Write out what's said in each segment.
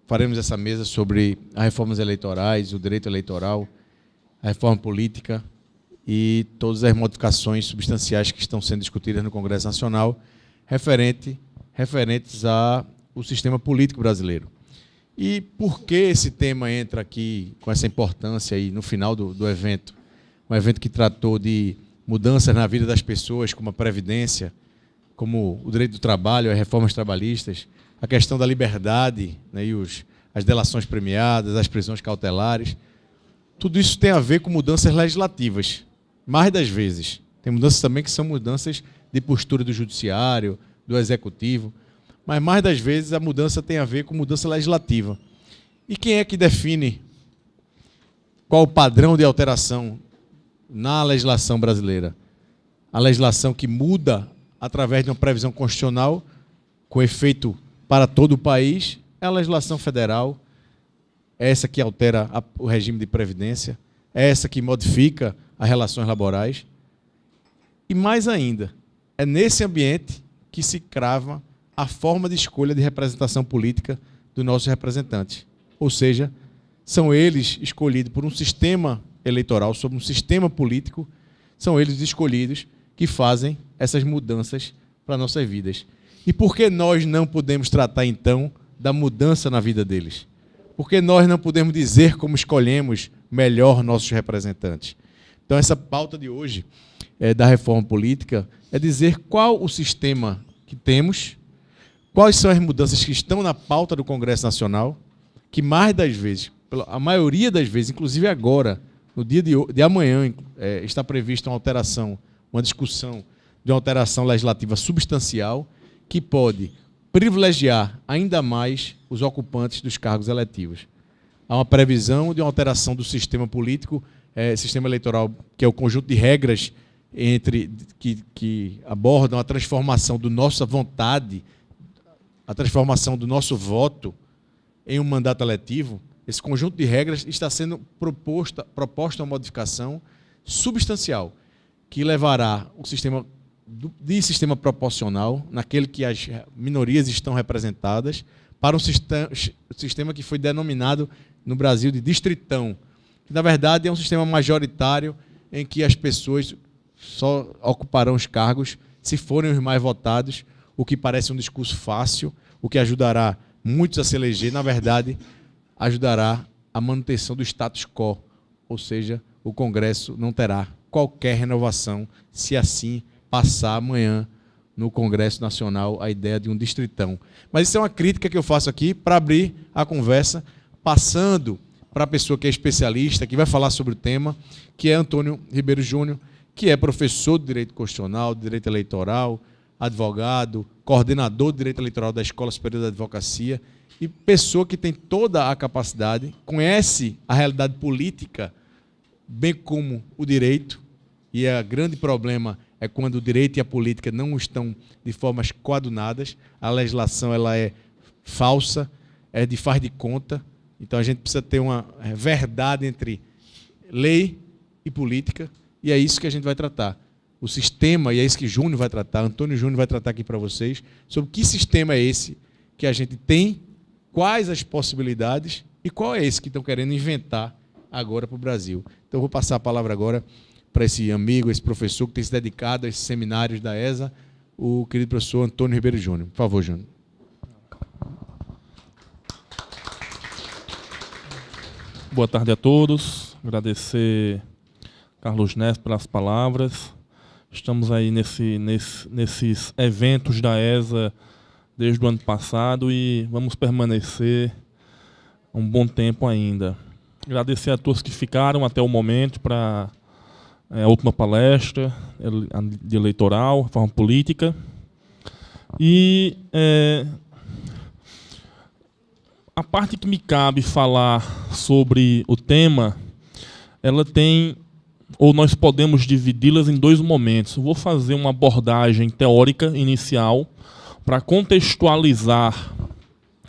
Faremos essa mesa sobre as reformas eleitorais, o direito eleitoral, a reforma política e todas as modificações substanciais que estão sendo discutidas no Congresso Nacional referentes ao sistema político brasileiro. E por que esse tema entra aqui com essa importância aí no final do evento? Um evento que tratou de mudanças na vida das pessoas, como a previdência, como o direito do trabalho, as reformas trabalhistas, a questão da liberdade, né, e as delações premiadas, as prisões cautelares. Tudo isso tem a ver com mudanças legislativas, mais das vezes. Tem mudanças também que são mudanças de postura do judiciário, do executivo, mas mais das vezes a mudança tem a ver com mudança legislativa. E quem é que define qual o padrão de alteração na legislação brasileira? A legislação que muda através de uma previsão constitucional com efeito para todo o país é a legislação federal, é essa que altera o regime de previdência, é essa que modifica as relações laborais. E mais ainda, é nesse ambiente que se crava a forma de escolha de representação política dos nossos representantes. Ou seja, são eles escolhidos por um sistema eleitoral, sobre um sistema político, são eles escolhidos que fazem essas mudanças para nossas vidas. E por que nós não podemos tratar, então, da mudança na vida deles? Por que nós não podemos dizer como escolhemos melhor nossos representantes? Então, essa pauta de hoje da reforma política é dizer qual o sistema que temos, quais são as mudanças que estão na pauta do Congresso Nacional, que mais das vezes, a maioria das vezes, inclusive agora, no dia de amanhã, está prevista uma discussão de uma alteração legislativa substancial que pode privilegiar ainda mais os ocupantes dos cargos eletivos. Há uma previsão de uma alteração do sistema político, sistema eleitoral, que é o conjunto de regras que abordam a transformação da nossa vontade, a transformação do nosso voto em um mandato eletivo. Esse conjunto de regras está sendo proposta uma modificação substancial que levará o sistema proporcional, naquele que as minorias estão representadas, para um sistema que foi denominado no Brasil de distritão, que na verdade é um sistema majoritário em que as pessoas só ocuparão os cargos se forem os mais votados, o que parece um discurso fácil, o que ajudará muitos a se eleger, na verdade, ajudará a manutenção do status quo, ou seja, o Congresso não terá qualquer renovação se assim passar amanhã no Congresso Nacional a ideia de um distritão. Mas isso é uma crítica que eu faço aqui para abrir a conversa, passando para a pessoa que é especialista, que vai falar sobre o tema, que é Antônio Ribeiro Júnior, que é professor de Direito Constitucional, de Direito Eleitoral, advogado, coordenador de Direito Eleitoral da Escola Superior da Advocacia e pessoa que tem toda a capacidade, conhece a realidade política, bem como o direito, e o grande problema é quando o direito e a política não estão de formas coadunadas, a legislação ela é falsa, é de faz de conta, então a gente precisa ter uma verdade entre lei e política, e é isso que a gente vai tratar. O sistema, e é isso que Júnior vai tratar, Antônio Júnior vai tratar aqui para vocês, sobre que sistema é esse que a gente tem, quais as possibilidades e qual é esse que estão querendo inventar agora para o Brasil. Então, eu vou passar a palavra agora para esse amigo, esse professor que tem se dedicado a esses seminários da ESA, o querido professor Antônio Ribeiro Júnior. Por favor, Júnior. Boa tarde a todos. Agradecer Carlos Neves pelas palavras. Estamos aí nesses eventos da ESA desde o ano passado e vamos permanecer um bom tempo ainda. Agradecer a todos que ficaram até o momento para a última palestra de eleitoral, reforma política. E a parte que me cabe falar sobre o tema, ela tem, ou nós podemos dividi-las em dois momentos. Eu vou fazer uma abordagem teórica inicial para contextualizar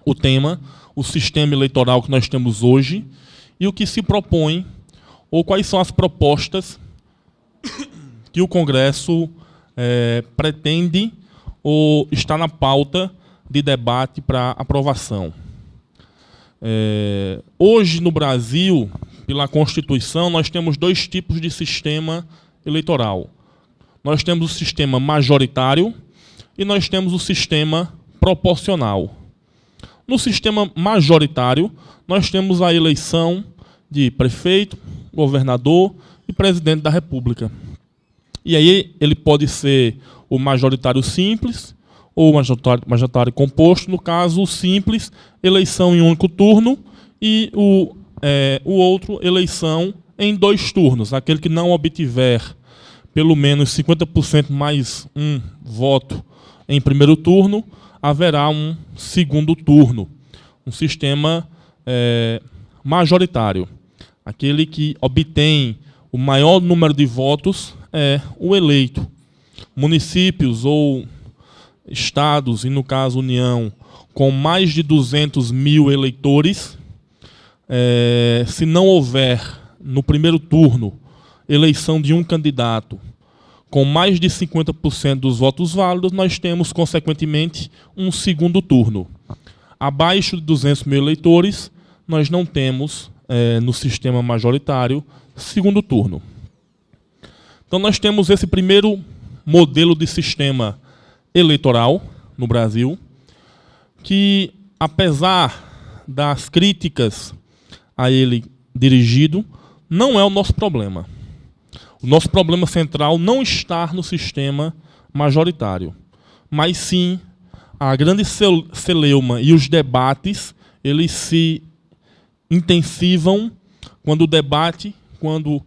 o tema, o sistema eleitoral que nós temos hoje e o que se propõe, ou quais são as propostas que o Congresso pretende ou está na pauta de debate para aprovação. Hoje, no Brasil, pela Constituição, nós temos 2 tipos de sistema eleitoral. Nós temos o sistema majoritário e nós temos o sistema proporcional. No sistema majoritário, nós temos a eleição de prefeito, governador e presidente da República. E aí ele pode ser o majoritário simples ou o majoritário composto. No caso, o simples, eleição em um único turno, e o outro, eleição em 2 turnos. Aquele que não obtiver pelo menos 50% mais um voto em primeiro turno, haverá um segundo turno. Um sistema majoritário. Aquele que obtém o maior número de votos é o eleito. Municípios ou estados, e no caso União, com mais de 200 mil eleitores, se não houver no primeiro turno eleição de um candidato com mais de 50% dos votos válidos, nós temos, consequentemente, um segundo turno. Abaixo de 200 mil eleitores, nós não temos, no sistema majoritário, segundo turno. Então, nós temos esse primeiro modelo de sistema eleitoral no Brasil, que, apesar das críticas a ele dirigido, não é o nosso problema. O nosso problema central não está no sistema majoritário, mas sim a grande celeuma e os debates, eles se intensivam quando o debate, quando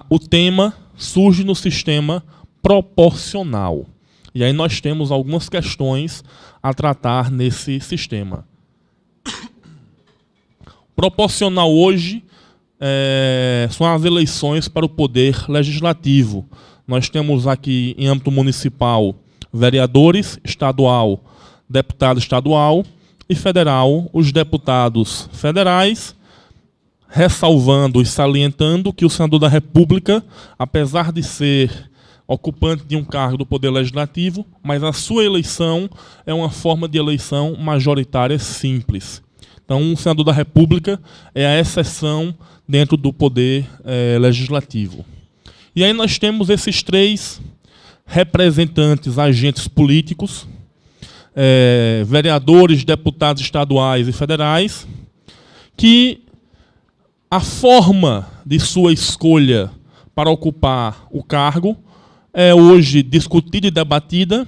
o tema surge no sistema proporcional. E aí nós temos algumas questões a tratar nesse sistema. Proporcional hoje são as eleições para o poder legislativo. Nós temos aqui, em âmbito municipal, vereadores, estadual, deputado estadual, e federal, os deputados federais, ressalvando e salientando que o senador da República, apesar de ser ocupante de um cargo do Poder Legislativo, mas a sua eleição é uma forma de eleição majoritária simples. Então, o senador da República é a exceção dentro do Poder Legislativo. E aí nós temos esses 3 representantes, agentes políticos, vereadores, deputados estaduais e federais, que a forma de sua escolha para ocupar o cargo é hoje discutida e debatida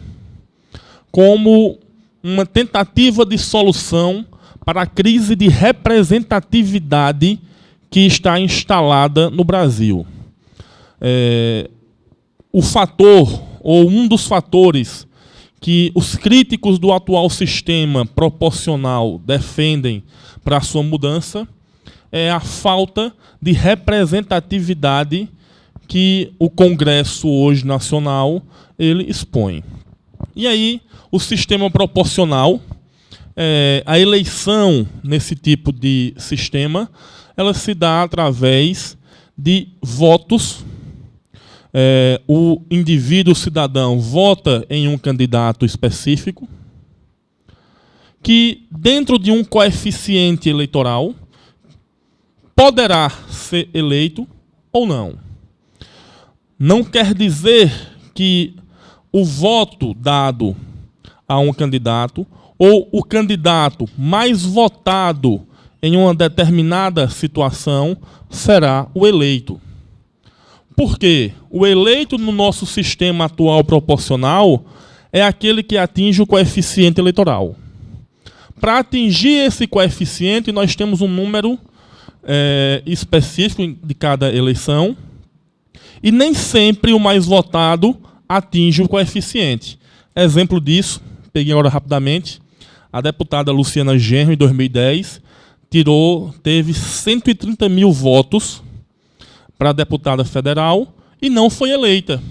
como uma tentativa de solução para a crise de representatividade que está instalada no Brasil. O fator, ou um dos fatores, que os críticos do atual sistema proporcional defendem para a sua mudança é a falta de representatividade que o Congresso hoje nacional ele expõe. E aí, o sistema proporcional, a eleição nesse tipo de sistema, ela se dá através de votos. O indivíduo, o cidadão, vota em um candidato específico, que, dentro de um coeficiente eleitoral, poderá ser eleito ou não. Não quer dizer que o voto dado a um candidato, ou o candidato mais votado em uma determinada situação, será o eleito. Por quê? O eleito no nosso sistema atual proporcional é aquele que atinge o coeficiente eleitoral. Para atingir esse coeficiente, nós temos um número específico de cada eleição, e nem sempre o mais votado atinge o coeficiente. Exemplo disso, peguei agora rapidamente, a deputada Luciana Genro, em 2010, teve 130 mil votos para deputada federal e não foi eleita,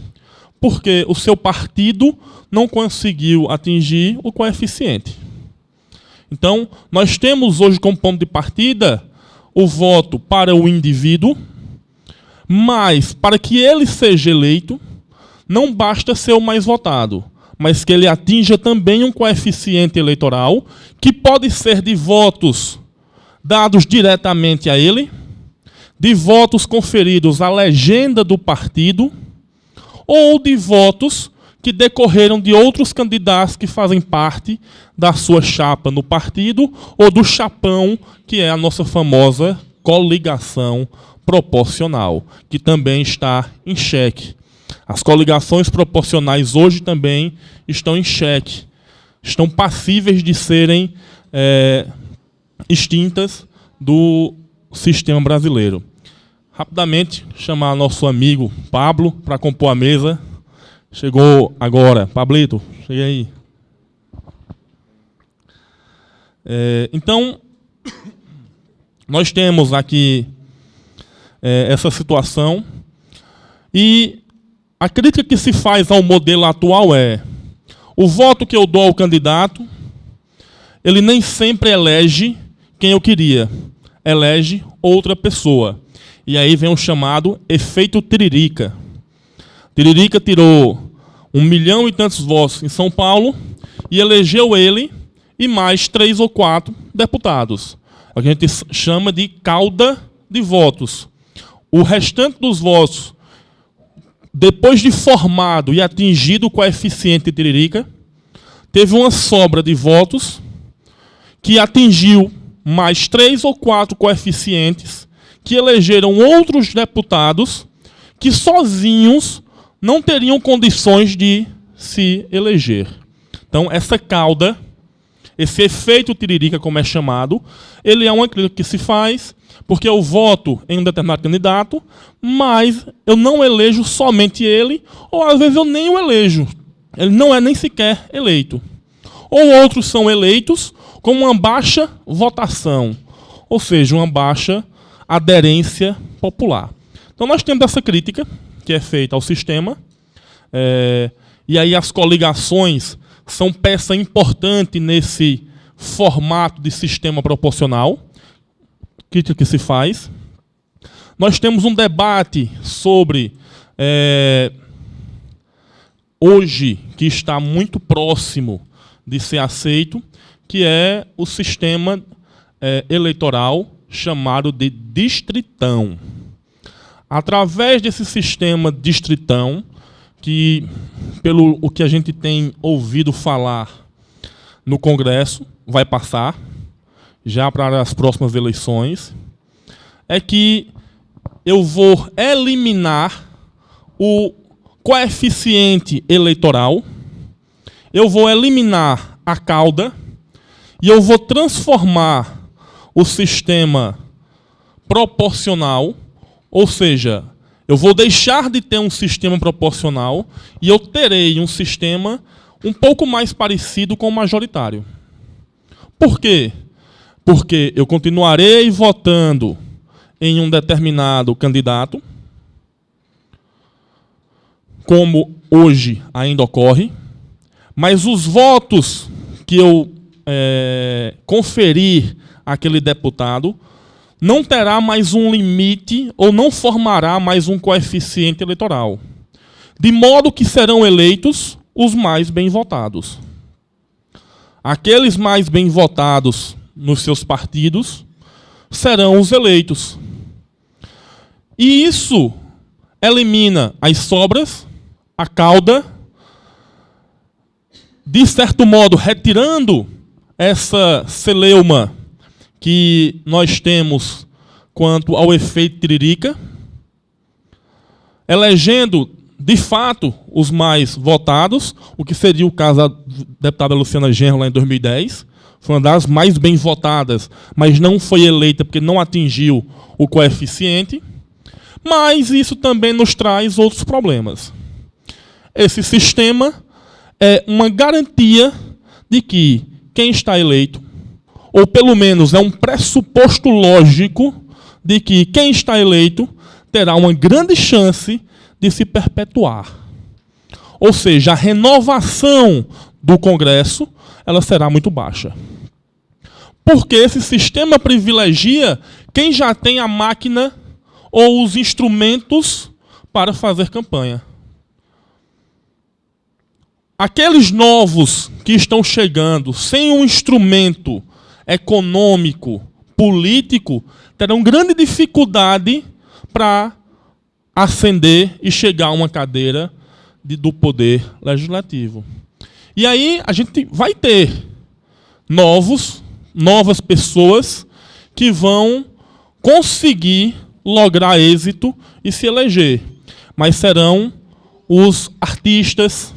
porque o seu partido não conseguiu atingir o coeficiente. Então, nós temos hoje como ponto de partida o voto para o indivíduo, mas para que ele seja eleito, não basta ser o mais votado, mas que ele atinja também um coeficiente eleitoral, que pode ser de votos dados diretamente a ele, de votos conferidos à legenda do partido, ou de votos que decorreram de outros candidatos que fazem parte da sua chapa no partido, ou do chapão, que é a nossa famosa coligação proporcional, que também está em xeque. As coligações proporcionais hoje também estão em xeque, estão passíveis de serem extintas do sistema brasileiro. Rapidamente, chamar nosso amigo Pablo para compor a mesa. Chegou agora. Pablito, chega aí. Então, nós temos aqui essa situação. E a crítica que se faz ao modelo atual é: o voto que eu dou ao candidato, ele nem sempre elege quem eu queria, elege outra pessoa. E aí vem o chamado efeito Tiririca. Tiririca tirou 1 milhão e tantos votos em São Paulo e elegeu ele e mais 3 ou 4 deputados. A gente chama de cauda de votos. O restante dos votos, depois de formado e atingido o coeficiente Tiririca, teve uma sobra de votos que atingiu mais 3 ou 4 coeficientes que elegeram outros deputados que sozinhos não teriam condições de se eleger. Então, essa cauda, esse efeito Tiririca, como é chamado, ele é uma crítica que se faz porque eu voto em um determinado candidato, mas eu não elejo somente ele, ou às vezes eu nem o elejo. Ele não é nem sequer eleito. Ou outros são eleitos com uma baixa votação, ou seja, uma baixa aderência popular. Então nós temos essa crítica que é feita ao sistema, e aí as coligações são peça importante nesse formato de sistema proporcional, crítica que se faz. Nós temos um debate sobre, hoje, que está muito próximo de ser aceito, que é o sistema eleitoral chamado de distritão. Através desse sistema distritão, que, pelo o que a gente tem ouvido falar no Congresso, vai passar já para as próximas eleições, é que eu vou eliminar o coeficiente eleitoral, eu vou eliminar a cauda e eu vou transformar o sistema proporcional, ou seja, eu vou deixar de ter um sistema proporcional e eu terei um sistema um pouco mais parecido com o majoritário. Por quê? Porque eu continuarei votando em um determinado candidato, como hoje ainda ocorre, mas os votos que eu conferir àquele deputado não terá mais um limite ou não formará mais um coeficiente eleitoral, de modo que serão eleitos os mais bem votados. Aqueles mais bem votados nos seus partidos serão os eleitos. E isso elimina as sobras, a cauda, de certo modo retirando essa celeuma que nós temos quanto ao efeito Tiririca, elegendo, de fato, os mais votados, o que seria o caso da deputada Luciana Genro lá em 2010, foi uma das mais bem votadas, mas não foi eleita porque não atingiu o coeficiente, mas isso também nos traz outros problemas. Esse sistema é uma garantia de que quem está eleito, ou pelo menos é um pressuposto lógico de que quem está eleito terá uma grande chance de se perpetuar. Ou seja, a renovação do Congresso ela será muito baixa. Porque esse sistema privilegia quem já tem a máquina ou os instrumentos para fazer campanha. aqueles novos que estão chegando sem um instrumento econômico, político, terão grande dificuldade para ascender e chegar a uma cadeira do poder legislativo. E aí a gente vai ter novas pessoas que vão conseguir lograr êxito e se eleger. Mas serão os artistas,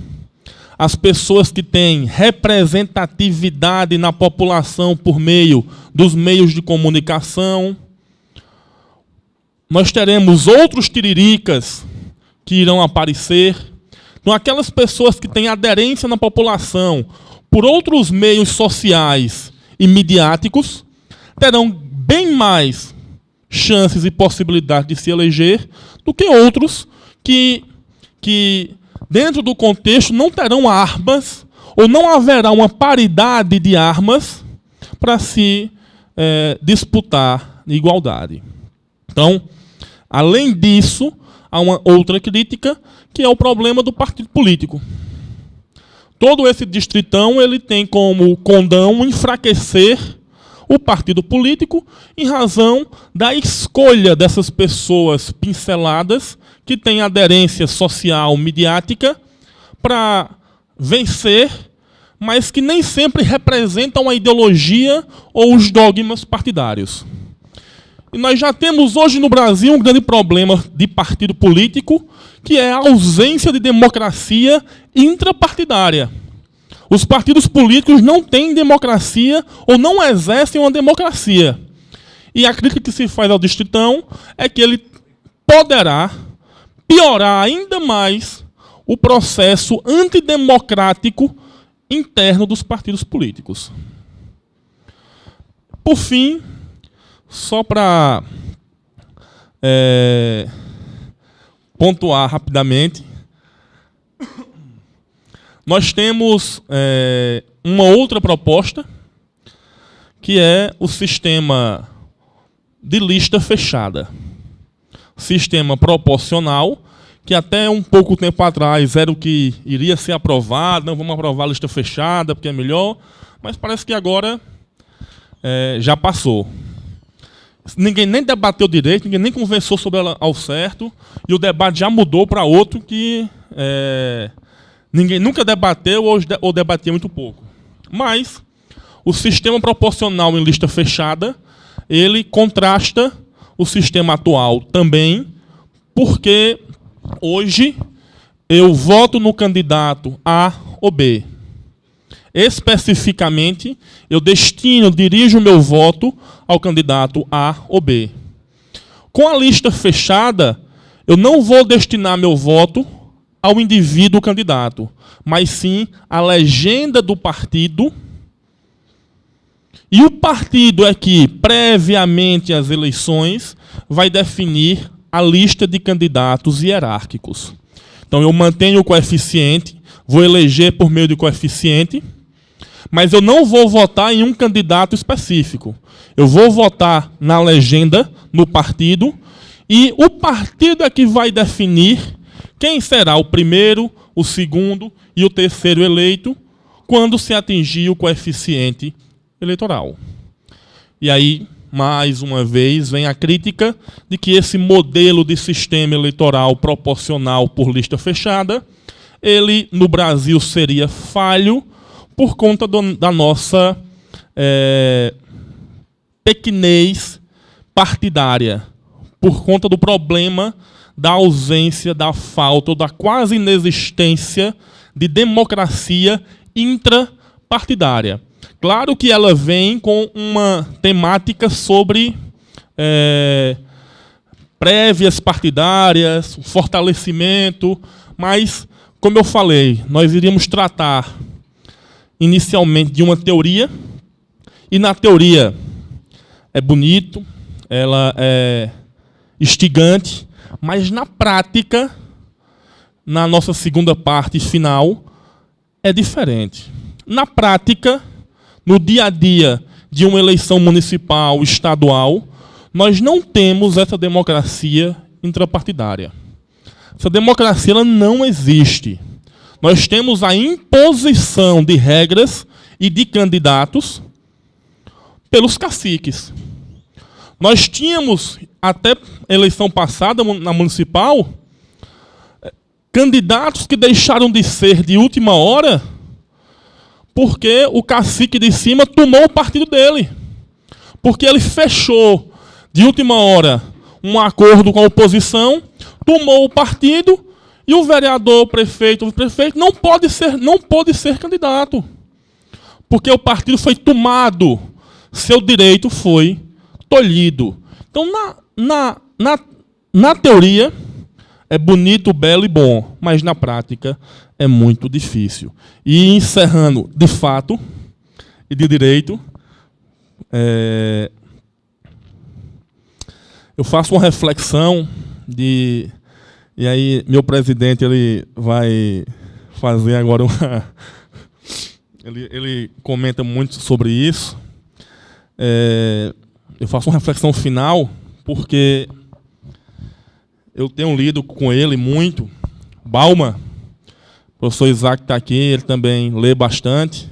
as pessoas que têm representatividade na população por meio dos meios de comunicação. Nós teremos outros tiriricas que irão aparecer. Então, aquelas pessoas que têm aderência na população por outros meios sociais e midiáticos terão bem mais chances e possibilidades de se eleger do que outros que dentro do contexto não terão armas ou não haverá uma paridade de armas para se disputar igualdade. Então, além disso, há uma outra crítica, que é o problema do partido político. Todo esse distritão ele tem como condão enfraquecer o partido político em razão da escolha dessas pessoas pinceladas que têm aderência social, midiática, para vencer, mas que nem sempre representam a ideologia ou os dogmas partidários. E nós já temos hoje no Brasil um grande problema de partido político, que é a ausência de democracia intrapartidária. Os partidos políticos não têm democracia ou não exercem uma democracia. E a crítica que se faz ao distritão é que ele poderá piorar ainda mais o processo antidemocrático interno dos partidos políticos. Por fim, só para pontuar rapidamente, nós temos uma outra proposta, que é o sistema de lista fechada. Sistema proporcional, que até um pouco tempo atrás era o que iria ser aprovado, não vamos aprovar a lista fechada, porque é melhor, mas parece que agora já passou. Ninguém nem debateu direito, ninguém nem conversou sobre ela ao certo, e o debate já mudou para outro que ninguém nunca debateu ou debatia muito pouco. Mas o sistema proporcional em lista fechada, ele contrasta o sistema atual também, porque hoje eu voto no candidato A ou B. Especificamente, eu dirijo o meu voto ao candidato A ou B. Com a lista fechada, eu não vou destinar meu voto ao indivíduo candidato, mas sim à legenda do partido. E o partido é que, previamente às eleições, vai definir a lista de candidatos hierárquicos. Então, eu mantenho o coeficiente, vou eleger por meio do coeficiente, mas eu não vou votar em um candidato específico. Eu vou votar na legenda, no partido, e o partido é que vai definir quem será o primeiro, o segundo e o terceiro eleito quando se atingir o coeficiente eleitoral. E aí, mais uma vez, vem a crítica de que esse modelo de sistema eleitoral proporcional por lista fechada, ele, no Brasil, seria falho por conta da nossa pequenez partidária, por conta do problema da ausência, da falta ou da quase inexistência de democracia intrapartidária. Claro que ela vem com uma temática sobre prévias partidárias, fortalecimento, mas, como eu falei, nós iríamos tratar inicialmente de uma teoria, e na teoria é bonito, ela é instigante, mas na prática, na nossa segunda parte final, é diferente. Na prática, no dia a dia de uma eleição municipal, estadual, nós não temos essa democracia intrapartidária. Essa democracia ela não existe. Nós temos a imposição de regras e de candidatos pelos caciques. Nós tínhamos, até a eleição passada, na municipal, candidatos que deixaram de ser de última hora porque o cacique de cima tomou o partido dele. Porque ele fechou, de última hora, um acordo com a oposição, tomou o partido e o vereador, o prefeito não pode ser candidato. Porque o partido foi tomado, seu direito foi tolhido. Então, na teoria, é bonito, belo e bom, mas na prática é muito difícil. E encerrando, de fato e de direito, eu faço uma reflexão e aí meu presidente ele vai fazer agora uma... ele comenta muito sobre isso. Eu faço uma reflexão final, porque eu tenho lido com ele muito. Bauman, o professor Isaac está aqui, ele também lê bastante.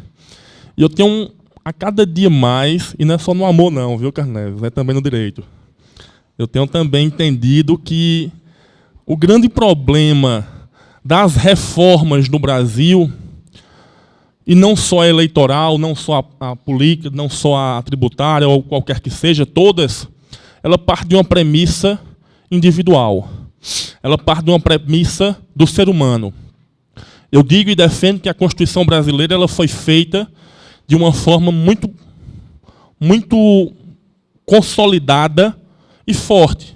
E eu tenho, a cada dia mais, e não é só no amor não, viu, Carneves? É também no direito. Eu tenho também entendido que o grande problema das reformas no Brasil, e não só a eleitoral, não só a política, não só a tributária, ou qualquer que seja, todas, ela parte de uma premissa individual. Ela parte de uma premissa do ser humano. Eu digo e defendo que a Constituição brasileira ela foi feita de uma forma muito consolidada e forte,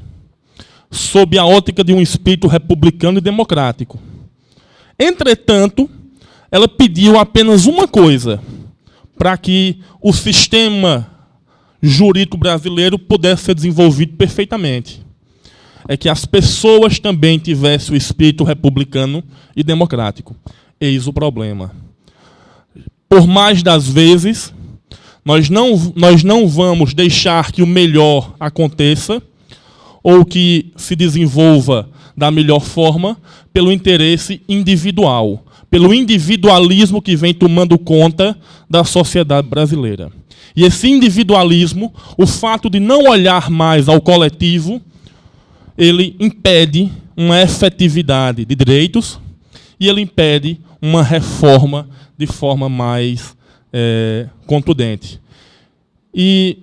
sob a ótica de um espírito republicano e democrático. Entretanto, ela pediu apenas uma coisa para que o sistema jurídico brasileiro pudesse ser desenvolvido perfeitamente. É que as pessoas também tivessem o espírito republicano e democrático. Eis o problema. Por mais das vezes, nós não vamos deixar que o melhor aconteça ou que se desenvolva da melhor forma pelo interesse individual, pelo individualismo que vem tomando conta da sociedade brasileira. E esse individualismo, o fato de não olhar mais ao coletivo, ele impede uma efetividade de direitos e ele impede uma reforma de forma mais contundente. E,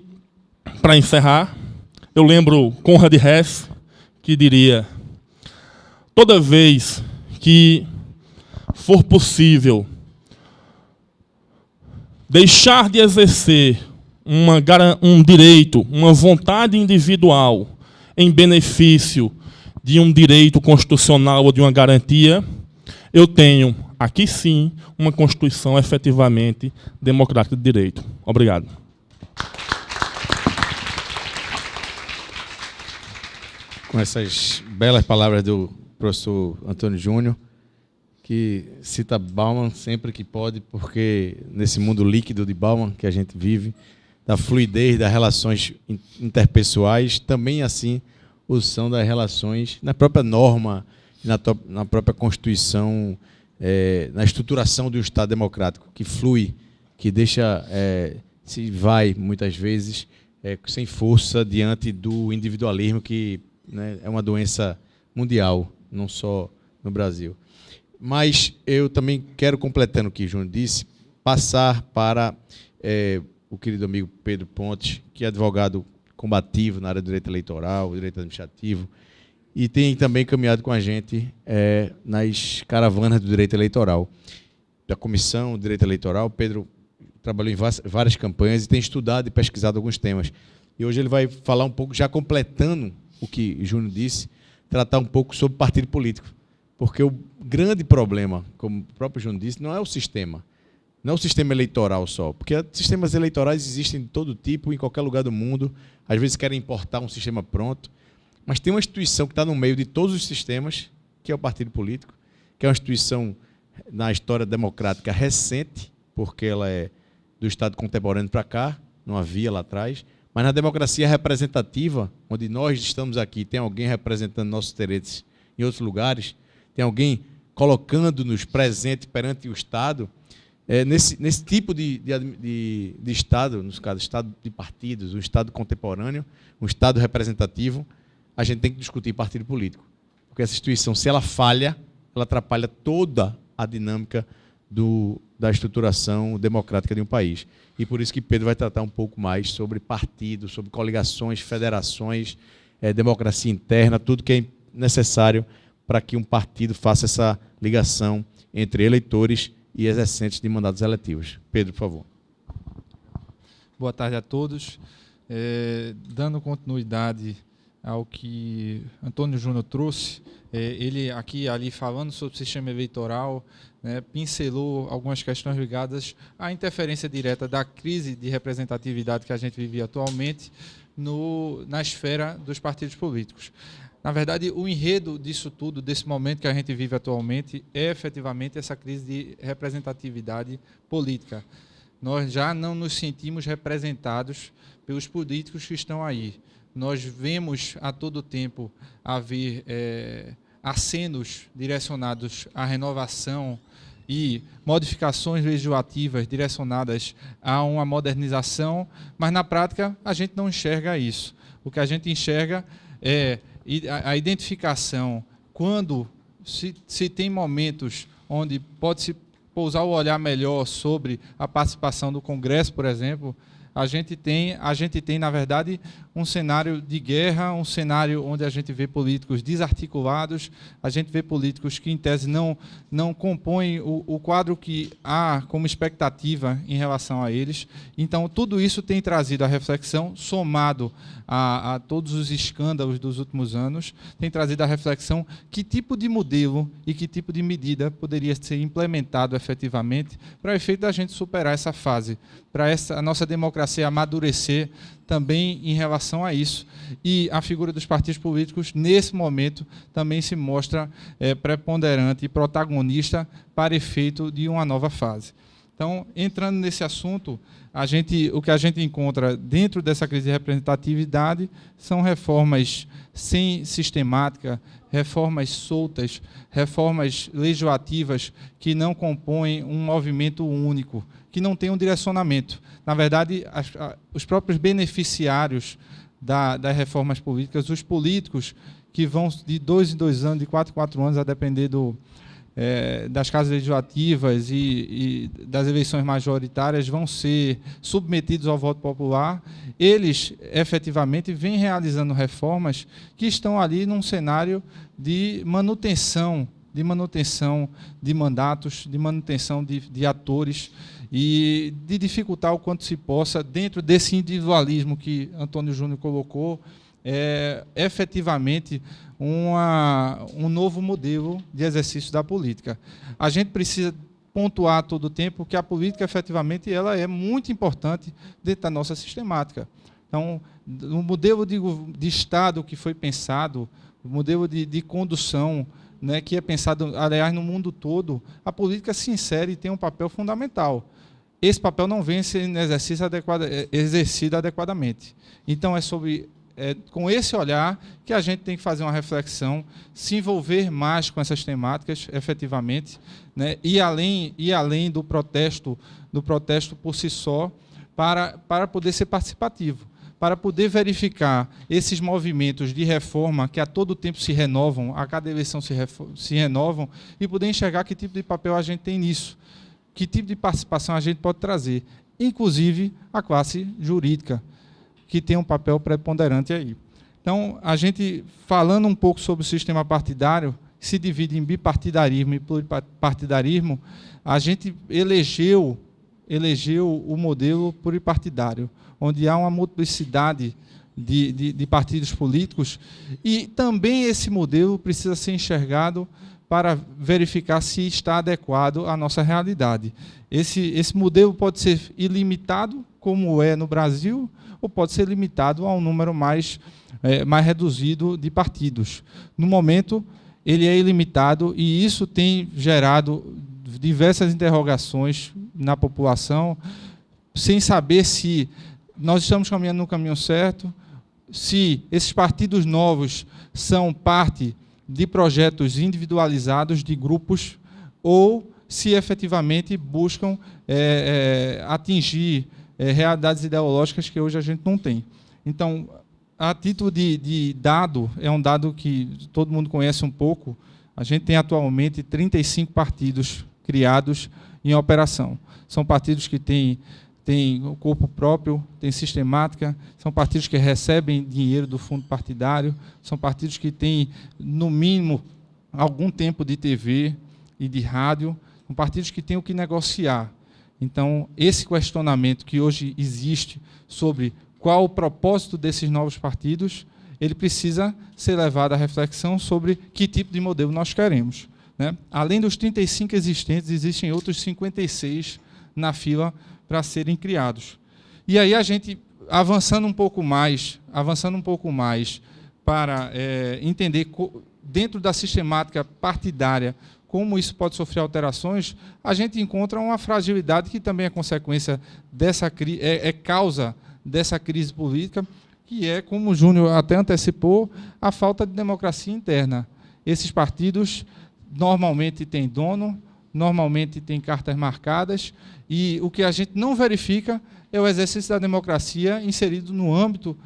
para encerrar, eu lembro Conrad Hess, que diria: toda vez que for possível deixar de exercer um direito, uma vontade individual em benefício de um direito constitucional ou de uma garantia, eu tenho, aqui sim, uma Constituição efetivamente democrática de direito. Obrigado. Com essas belas palavras do professor Antônio Júnior, que cita Bauman sempre que pode, porque nesse mundo líquido de Bauman que a gente vive, da fluidez das relações interpessoais, também assim o são das relações na própria norma, na própria Constituição, na estruturação do Estado democrático, que flui, que deixa, se vai, muitas vezes, sem força diante do individualismo, que, né, é uma doença mundial, não só no Brasil. Mas eu também quero, completando o que o Júnior disse, passar para o querido amigo Pedro Pontes, que é advogado combativo na área do direito eleitoral, direito administrativo, e tem também caminhado com a gente nas caravanas do direito eleitoral. Da Comissão do Direito Eleitoral, Pedro trabalhou em várias campanhas e tem estudado e pesquisado alguns temas. E hoje ele vai falar um pouco, já completando o que o Júnior disse, tratar um pouco sobre partido político. Porque o grande problema, como o próprio Júnior disse, não é o sistema. Não é o sistema eleitoral só, porque sistemas eleitorais existem de todo tipo, em qualquer lugar do mundo. Às vezes querem importar um sistema pronto. Mas tem uma instituição que está no meio de todos os sistemas, que é o partido político, que é uma instituição na história democrática recente, porque ela é do Estado contemporâneo para cá, não havia lá atrás. Mas na democracia representativa, onde nós estamos aqui, tem alguém representando nossos interesses em outros lugares, tem alguém colocando-nos presente perante o Estado, nesse tipo de Estado, no caso, Estado de partidos, um Estado contemporâneo, um Estado representativo, a gente tem que discutir partido político. Porque essa instituição, se ela falha, ela atrapalha toda a dinâmica da estruturação democrática de um país. E por isso que Pedro vai tratar um pouco mais sobre partidos, sobre coligações, federações, democracia interna, tudo que é necessário para que um partido faça essa ligação entre eleitores e exercentes de mandatos eletivos. Pedro, por favor. Boa tarde a todos. Dando continuidade ao que Antônio Júnior trouxe, ele aqui e ali falando sobre o sistema eleitoral, né, pincelou algumas questões ligadas à interferência direta da crise de representatividade que a gente vive atualmente na esfera dos partidos políticos. Na verdade, o enredo disso tudo, desse momento que a gente vive atualmente, é efetivamente essa crise de representatividade política. Nós já não nos sentimos representados pelos políticos que estão aí. Nós vemos a todo tempo haver acenos direcionados à renovação e modificações legislativas direcionadas a uma modernização, mas na prática a gente não enxerga isso. O que a gente enxerga é a identificação, quando se tem momentos onde pode-se pousar o olhar melhor sobre a participação do Congresso, por exemplo, a gente tem, na verdade, um cenário de guerra, um cenário onde a gente vê políticos desarticulados, a gente vê políticos que, em tese, não compõem o quadro que há como expectativa em relação a eles. Então, tudo isso tem trazido a reflexão, somado a todos os escândalos dos últimos anos, tem trazido a reflexão que tipo de modelo e que tipo de medida poderia ser implementado efetivamente para o efeito da gente superar essa fase, para a nossa democracia amadurecer também em relação a isso. E a figura dos partidos políticos, nesse momento, também se mostra preponderante e protagonista para efeito de uma nova fase. Então, entrando nesse assunto, o que a gente encontra dentro dessa crise de representatividade são reformas sem sistemática, reformas soltas, reformas legislativas que não compõem um movimento único, que não tem um direcionamento. Na verdade, os próprios beneficiários das reformas políticas, os políticos que vão de 2 em 2 anos, de 4 em 4 anos, a depender das casas legislativas e das eleições majoritárias, vão ser submetidos ao voto popular. Eles, efetivamente, vêm realizando reformas que estão ali num cenário de manutenção de mandatos, de manutenção de atores e de dificultar o quanto se possa, dentro desse individualismo que Antônio Júnior colocou, efetivamente um novo modelo de exercício da política. A gente precisa pontuar a todo tempo que a política, efetivamente, ela é muito importante dentro da nossa sistemática. Então, o modelo de Estado que foi pensado, o modelo de condução, né, que é pensado, aliás, no mundo todo, a política se insere e tem um papel fundamental. Esse papel não vem sendo exercido adequadamente. Então, com esse olhar que a gente tem que fazer uma reflexão, se envolver mais com essas temáticas, efetivamente, né, e além do protesto por si só, para poder ser participativo, para poder verificar esses movimentos de reforma que a todo tempo se renovam, a cada eleição se renovam, e poder enxergar que tipo de papel a gente tem nisso, que tipo de participação a gente pode trazer, inclusive a classe jurídica, que tem um papel preponderante aí. Então, a gente, falando um pouco sobre o sistema partidário, se divide em bipartidarismo e pluripartidarismo, a gente elegeu o modelo pluripartidário, onde há uma multiplicidade de partidos políticos, e também esse modelo precisa ser enxergado para verificar se está adequado à nossa realidade. Esse modelo pode ser ilimitado, como é no Brasil, ou pode ser limitado a um número mais reduzido de partidos. No momento, ele é ilimitado, e isso tem gerado diversas interrogações na população, sem saber se nós estamos caminhando no caminho certo, se esses partidos novos são parte de projetos individualizados de grupos ou se efetivamente buscam atingir realidades ideológicas que hoje a gente não tem. Então, a título de dado, é um dado que todo mundo conhece um pouco, a gente tem atualmente 35 partidos criados em operação. São partidos que têm o corpo próprio, têm sistemática, são partidos que recebem dinheiro do fundo partidário, são partidos que têm, no mínimo, algum tempo de TV e de rádio, são partidos que têm o que negociar. Então, esse questionamento que hoje existe sobre qual o propósito desses novos partidos, ele precisa ser levado à reflexão sobre que tipo de modelo nós queremos, né? Além dos 35 existentes, existem outros 56 na fila para serem criados. E aí a gente, avançando um pouco mais para entender, dentro da sistemática partidária, como isso pode sofrer alterações, a gente encontra uma fragilidade que também é consequência dessa causa dessa crise política, que é, como o Júnior até antecipou, a falta de democracia interna. Esses partidos normalmente têm dono, normalmente têm cartas marcadas, e o que a gente não verifica é o exercício da democracia inserido no âmbito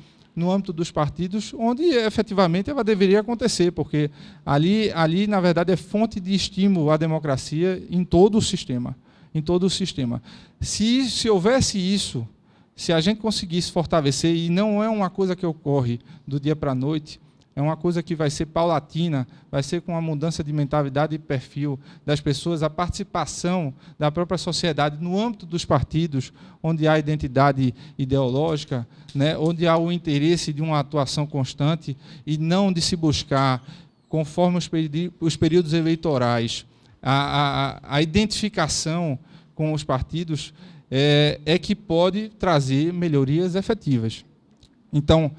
dos partidos, onde efetivamente ela deveria acontecer, porque ali na verdade, é fonte de estímulo à democracia em todo o sistema. Se houvesse isso, se a gente conseguisse fortalecer, e não é uma coisa que ocorre do dia para a noite, é uma coisa que vai ser paulatina, vai ser com a mudança de mentalidade e perfil das pessoas, a participação da própria sociedade no âmbito dos partidos, onde há identidade ideológica, né, onde há o interesse de uma atuação constante e não de se buscar, conforme os períodos eleitorais, a identificação com os partidos, é que pode trazer melhorias efetivas. Então,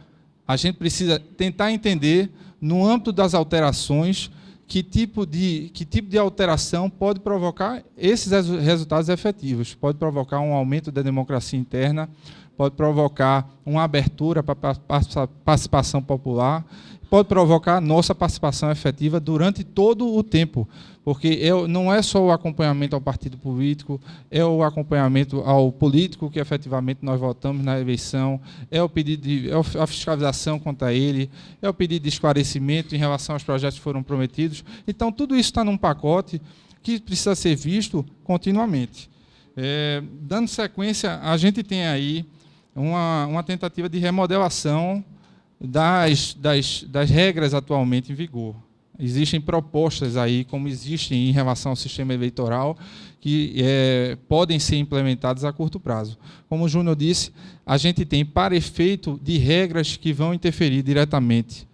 a gente precisa tentar entender, no âmbito das alterações, que tipo de alteração pode provocar esses resultados efetivos. Pode provocar um aumento da democracia interna, pode provocar uma abertura para a participação popular, pode provocar nossa participação efetiva durante todo o tempo, porque não é só o acompanhamento ao partido político, é o acompanhamento ao político que efetivamente nós votamos na eleição, é o pedido a fiscalização contra ele, é o pedido de esclarecimento em relação aos projetos que foram prometidos. Então, tudo isso está num pacote que precisa ser visto continuamente. Dando sequência, a gente tem aí uma tentativa de remodelação das regras atualmente em vigor. Existem propostas aí, como existem em relação ao sistema eleitoral, que podem ser implementadas a curto prazo. Como o Júnior disse, a gente tem, para efeito de regras que vão interferir diretamente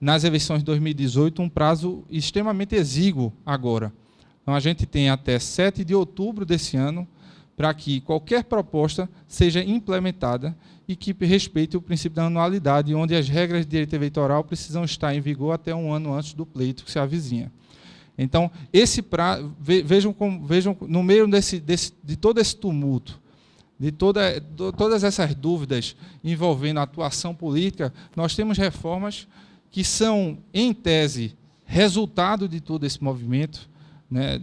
nas eleições de 2018, um prazo extremamente exíguo agora. Então, a gente tem até 7 de outubro desse ano para que qualquer proposta seja implementada e que respeite o princípio da anualidade, onde as regras de direito eleitoral precisam estar em vigor até um ano antes do pleito que se avizinha. Então, vejam no meio de todo esse tumulto, de todas essas dúvidas envolvendo a atuação política, nós temos reformas que são, em tese, resultado de todo esse movimento, né,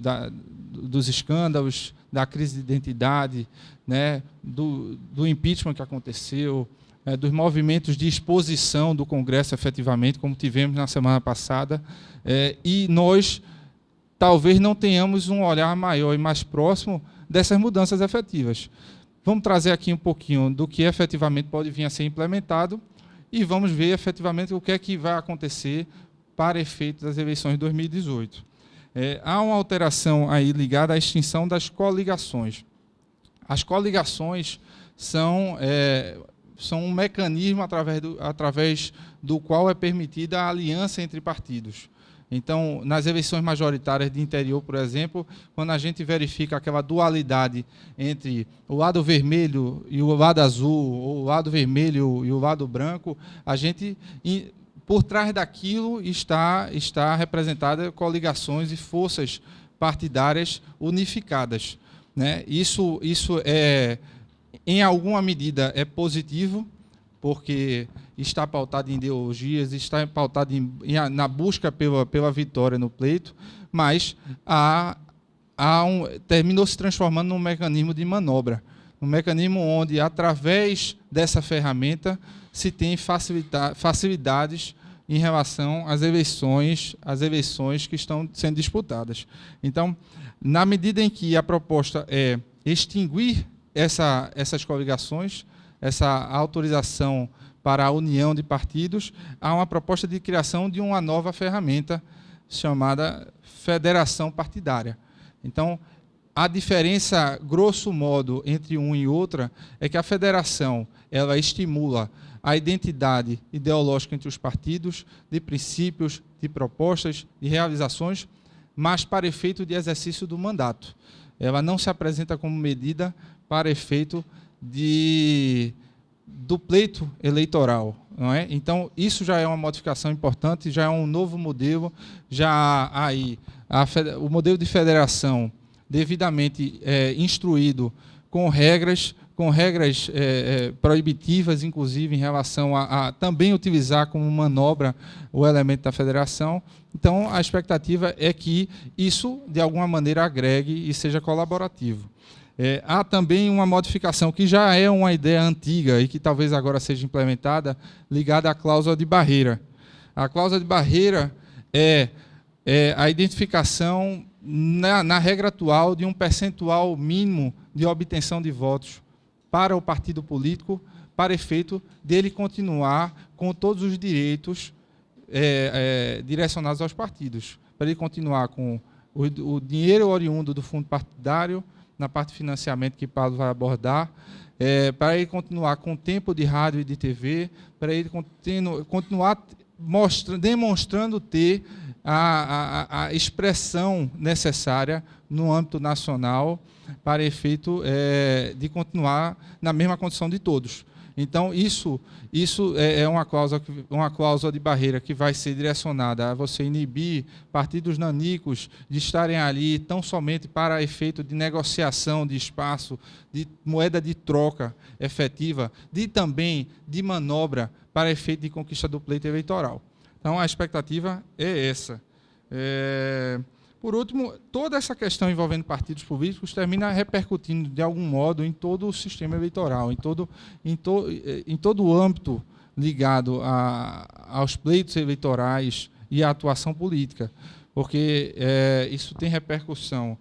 dos escândalos, da crise de identidade, né, do impeachment que aconteceu, dos movimentos de exposição do Congresso, efetivamente, como tivemos na semana passada, e nós talvez não tenhamos um olhar maior e mais próximo dessas mudanças efetivas. Vamos trazer aqui um pouquinho do que efetivamente pode vir a ser implementado e vamos ver efetivamente o que é que vai acontecer para efeito das eleições de 2018. Há uma alteração aí ligada à extinção das coligações. As coligações são um mecanismo através do qual é permitida a aliança entre partidos. Então, nas eleições majoritárias de interior, por exemplo, quando a gente verifica aquela dualidade entre o lado vermelho e o lado azul, ou o lado vermelho e o lado branco, a gente, por trás daquilo, está representada coligações e forças partidárias unificadas, né? Isso em alguma medida, é positivo, porque está pautada em ideologias, está pautada na busca pela vitória no pleito, mas terminou se transformando num mecanismo de manobra, um mecanismo onde, através dessa ferramenta, se tem facilidades em relação às eleições que estão sendo disputadas. Então, na medida em que a proposta é extinguir essas coligações, essa autorização para a união de partidos, há uma proposta de criação de uma nova ferramenta chamada federação partidária. Então, a diferença, grosso modo, entre uma e outra é que a federação ela estimula a identidade ideológica entre os partidos, de princípios, de propostas, de realizações, mas para efeito de exercício do mandato. Ela não se apresenta como medida para efeito do pleito eleitoral, não é? Então, isso já é uma modificação importante, já é um novo modelo, já há aí o modelo de federação devidamente instruído com regras proibitivas, inclusive em relação a também utilizar como manobra o elemento da federação. Então, a expectativa é que isso, de alguma maneira, agregue e seja colaborativo. Há também uma modificação que já é uma ideia antiga e que talvez agora seja implementada, ligada à cláusula de barreira. A cláusula de barreira é a identificação, na regra atual, de um percentual mínimo de obtenção de votos para o partido político, para efeito dele continuar com todos os direitos direcionados aos partidos, para ele continuar com o dinheiro oriundo do fundo partidário, na parte de financiamento que Paulo vai abordar, para ele continuar com tempo de rádio e de TV, para ele continuar demonstrando ter a expressão necessária no âmbito nacional para efeito de continuar na mesma condição de todos. Então, isso é uma cláusula de barreira que vai ser direcionada a você inibir partidos nanicos de estarem ali tão somente para efeito de negociação de espaço, de moeda de troca efetiva, também de manobra para efeito de conquista do pleito eleitoral. Então, a expectativa é essa. Por último, toda essa questão envolvendo partidos políticos termina repercutindo, de algum modo, em todo o sistema eleitoral, em todo o âmbito ligado aos pleitos eleitorais e à atuação política, porque isso tem repercussão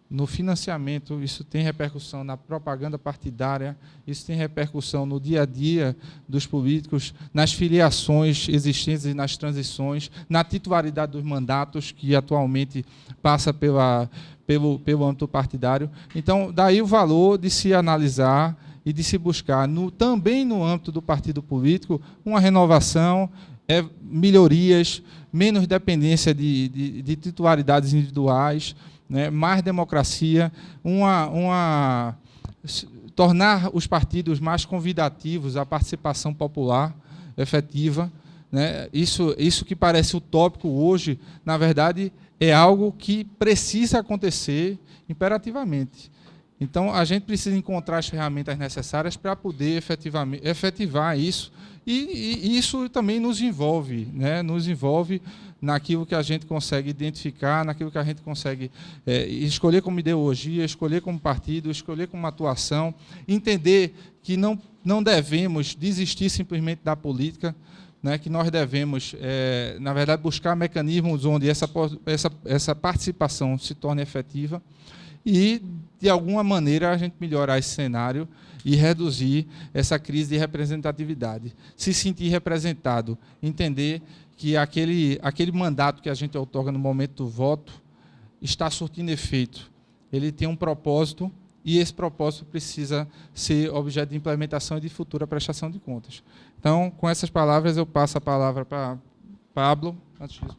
no financiamento, isso tem repercussão na propaganda partidária, isso tem repercussão no dia a dia dos políticos, nas filiações existentes e nas transições, na titularidade dos mandatos, que atualmente passa pelo âmbito partidário. Então, daí o valor de se analisar e de se buscar, também no âmbito do partido político, uma renovação, melhorias, menos dependência de titularidades individuais, né, mais democracia, tornar os partidos mais convidativos à participação popular efetiva. Né? Isso que parece utópico hoje, na verdade, é algo que precisa acontecer imperativamente. Então, a gente precisa encontrar as ferramentas necessárias para poder efetivar isso, e isso também nos envolve, né? Nos envolve naquilo que a gente consegue identificar, naquilo que a gente consegue escolher como ideologia, escolher como partido, escolher como atuação, entender que não devemos desistir simplesmente da política, né, que nós devemos, na verdade, buscar mecanismos onde essa participação se torne efetiva e, de alguma maneira, a gente melhorar esse cenário e reduzir essa crise de representatividade. Se sentir representado, entender que aquele mandato que a gente outorga no momento do voto está surtindo efeito. Ele tem um propósito e esse propósito precisa ser objeto de implementação e de futura prestação de contas. Então, com essas palavras, eu passo a palavra para Pablo, antes disso,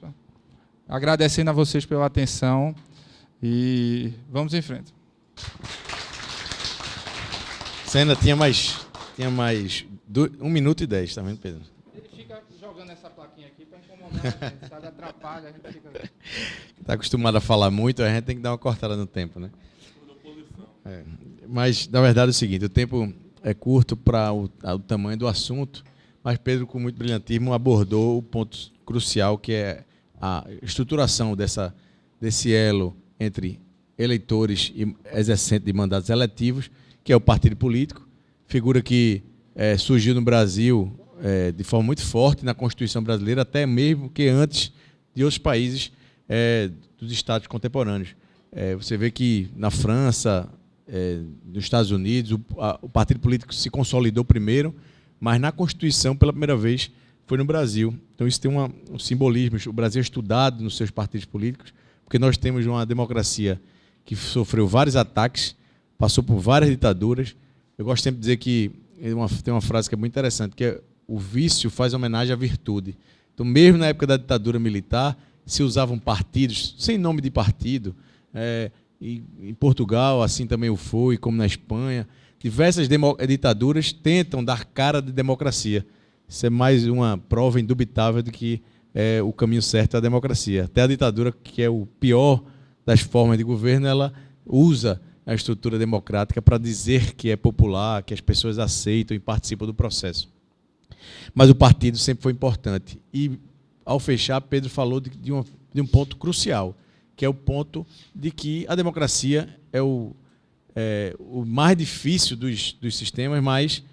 agradecendo a vocês pela atenção e vamos em frente. Sena, tinha mais 1 minuto e 10, tá vendo, Pedro? Ele fica jogando essa plaquinha aqui para incomodar a gente, sabe? Atrapalha, a gente fica... Está acostumado a falar muito, a gente tem que dar uma cortada no tempo, né? Mas, na verdade, é o seguinte, o tempo é curto para o tamanho do assunto, mas Pedro, com muito brilhantismo, abordou o ponto crucial, que é a estruturação desse elo entre eleitores e exercentes de mandatos eletivos, que é o partido político, figura que surgiu no Brasil de forma muito forte na Constituição brasileira, até mesmo que antes de outros países dos estados contemporâneos. Você vê que na França, nos Estados Unidos, o partido político se consolidou primeiro, mas na Constituição, pela primeira vez, foi no Brasil. Então isso tem um simbolismo. O Brasil é estudado nos seus partidos políticos, porque nós temos uma democracia que sofreu vários ataques, passou por várias ditaduras. Eu gosto sempre de dizer que tem uma frase que é muito interessante, que é: o vício faz homenagem à virtude. Então, mesmo na época da ditadura militar, se usavam partidos, sem nome de partido. Em Portugal, assim também o foi, como na Espanha. Diversas ditaduras tentam dar cara de democracia. Isso é mais uma prova indubitável de que o caminho certo é a democracia. Até a ditadura, que é o pior das formas de governo, ela usa a estrutura democrática para dizer que é popular, que as pessoas aceitam e participam do processo. Mas o partido sempre foi importante. E, ao fechar, Pedro falou de um ponto crucial, que é o ponto de que a democracia é o mais difícil dos sistemas, mas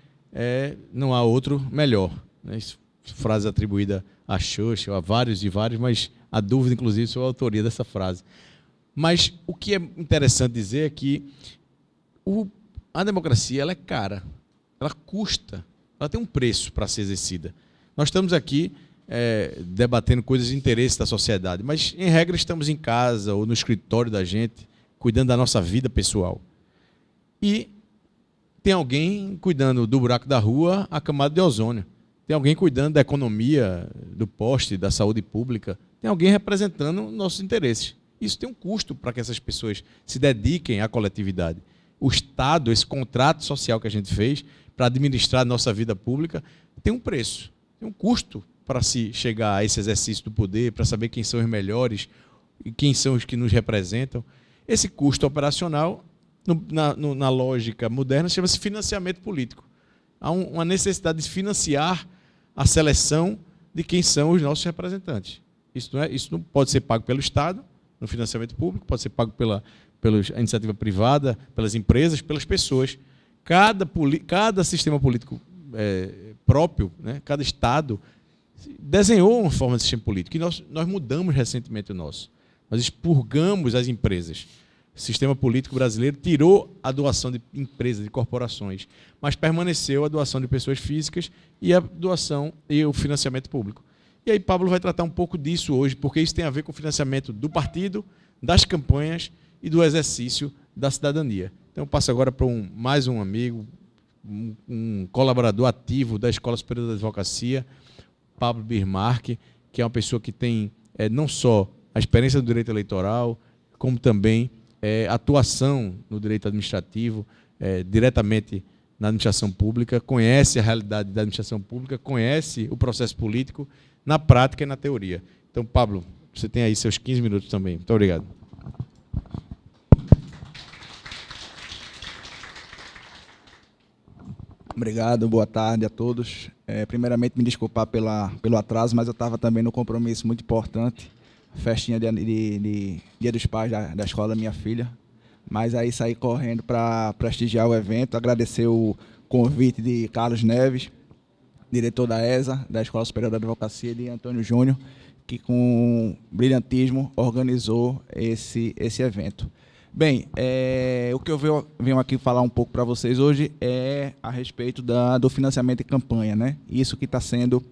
não há outro melhor. Isso, frase atribuída a Churchill, a vários e vários, mas há dúvida, inclusive, sobre a autoria dessa frase. Mas o que é interessante dizer é que a democracia ela é cara, ela custa, ela tem um preço para ser exercida. Nós estamos aqui debatendo coisas de interesse da sociedade, mas, em regra, estamos em casa ou no escritório da gente, cuidando da nossa vida pessoal. E tem alguém cuidando do buraco da rua, a camada de ozônio. Tem alguém cuidando da economia, do poste, da saúde pública. Tem alguém representando nossos interesses. Isso tem um custo para que essas pessoas se dediquem à coletividade. O Estado, esse contrato social que a gente fez para administrar a nossa vida pública, tem um preço, tem um custo para se chegar a esse exercício do poder, para saber quem são os melhores e quem são os que nos representam. Esse custo operacional, na lógica moderna, chama-se financiamento político. Há uma necessidade de financiar a seleção de quem são os nossos representantes. Isso não pode ser pago pelo Estado, no financiamento público, pode ser pago pela iniciativa privada, pelas empresas, pelas pessoas. Cada sistema político próprio, né, cada Estado, desenhou uma forma de sistema político. E nós mudamos recentemente o nosso. Nós expurgamos as empresas. O sistema político brasileiro tirou a doação de empresas, de corporações, mas permaneceu a doação de pessoas físicas e a doação e o financiamento público. E aí Pablo vai tratar um pouco disso hoje, porque isso tem a ver com o financiamento do partido, das campanhas e do exercício da cidadania. Então eu passo agora para mais um amigo, um colaborador ativo da Escola Superior da Advocacia, Pablo Bismarck, que é uma pessoa que tem não só a experiência do direito eleitoral, como também atuação no direito administrativo, diretamente na administração pública, conhece a realidade da administração pública, conhece o processo político na prática e na teoria. Então, Pablo, você tem aí seus 15 minutos também. Muito obrigado. Obrigado, boa tarde a todos. Primeiramente, me desculpar pelo atraso, mas eu estava também no compromisso muito importante, festinha de Dia dos Pais da escola da minha filha. Mas aí saí correndo para prestigiar o evento, agradecer o convite de Carlos Neves, diretor da ESA, da Escola Superior da Advocacia, e de Antônio Júnior, que com brilhantismo organizou esse evento. Bem, o que eu venho aqui falar um pouco para vocês hoje é a respeito do financiamento de campanha, né? Isso que está sendo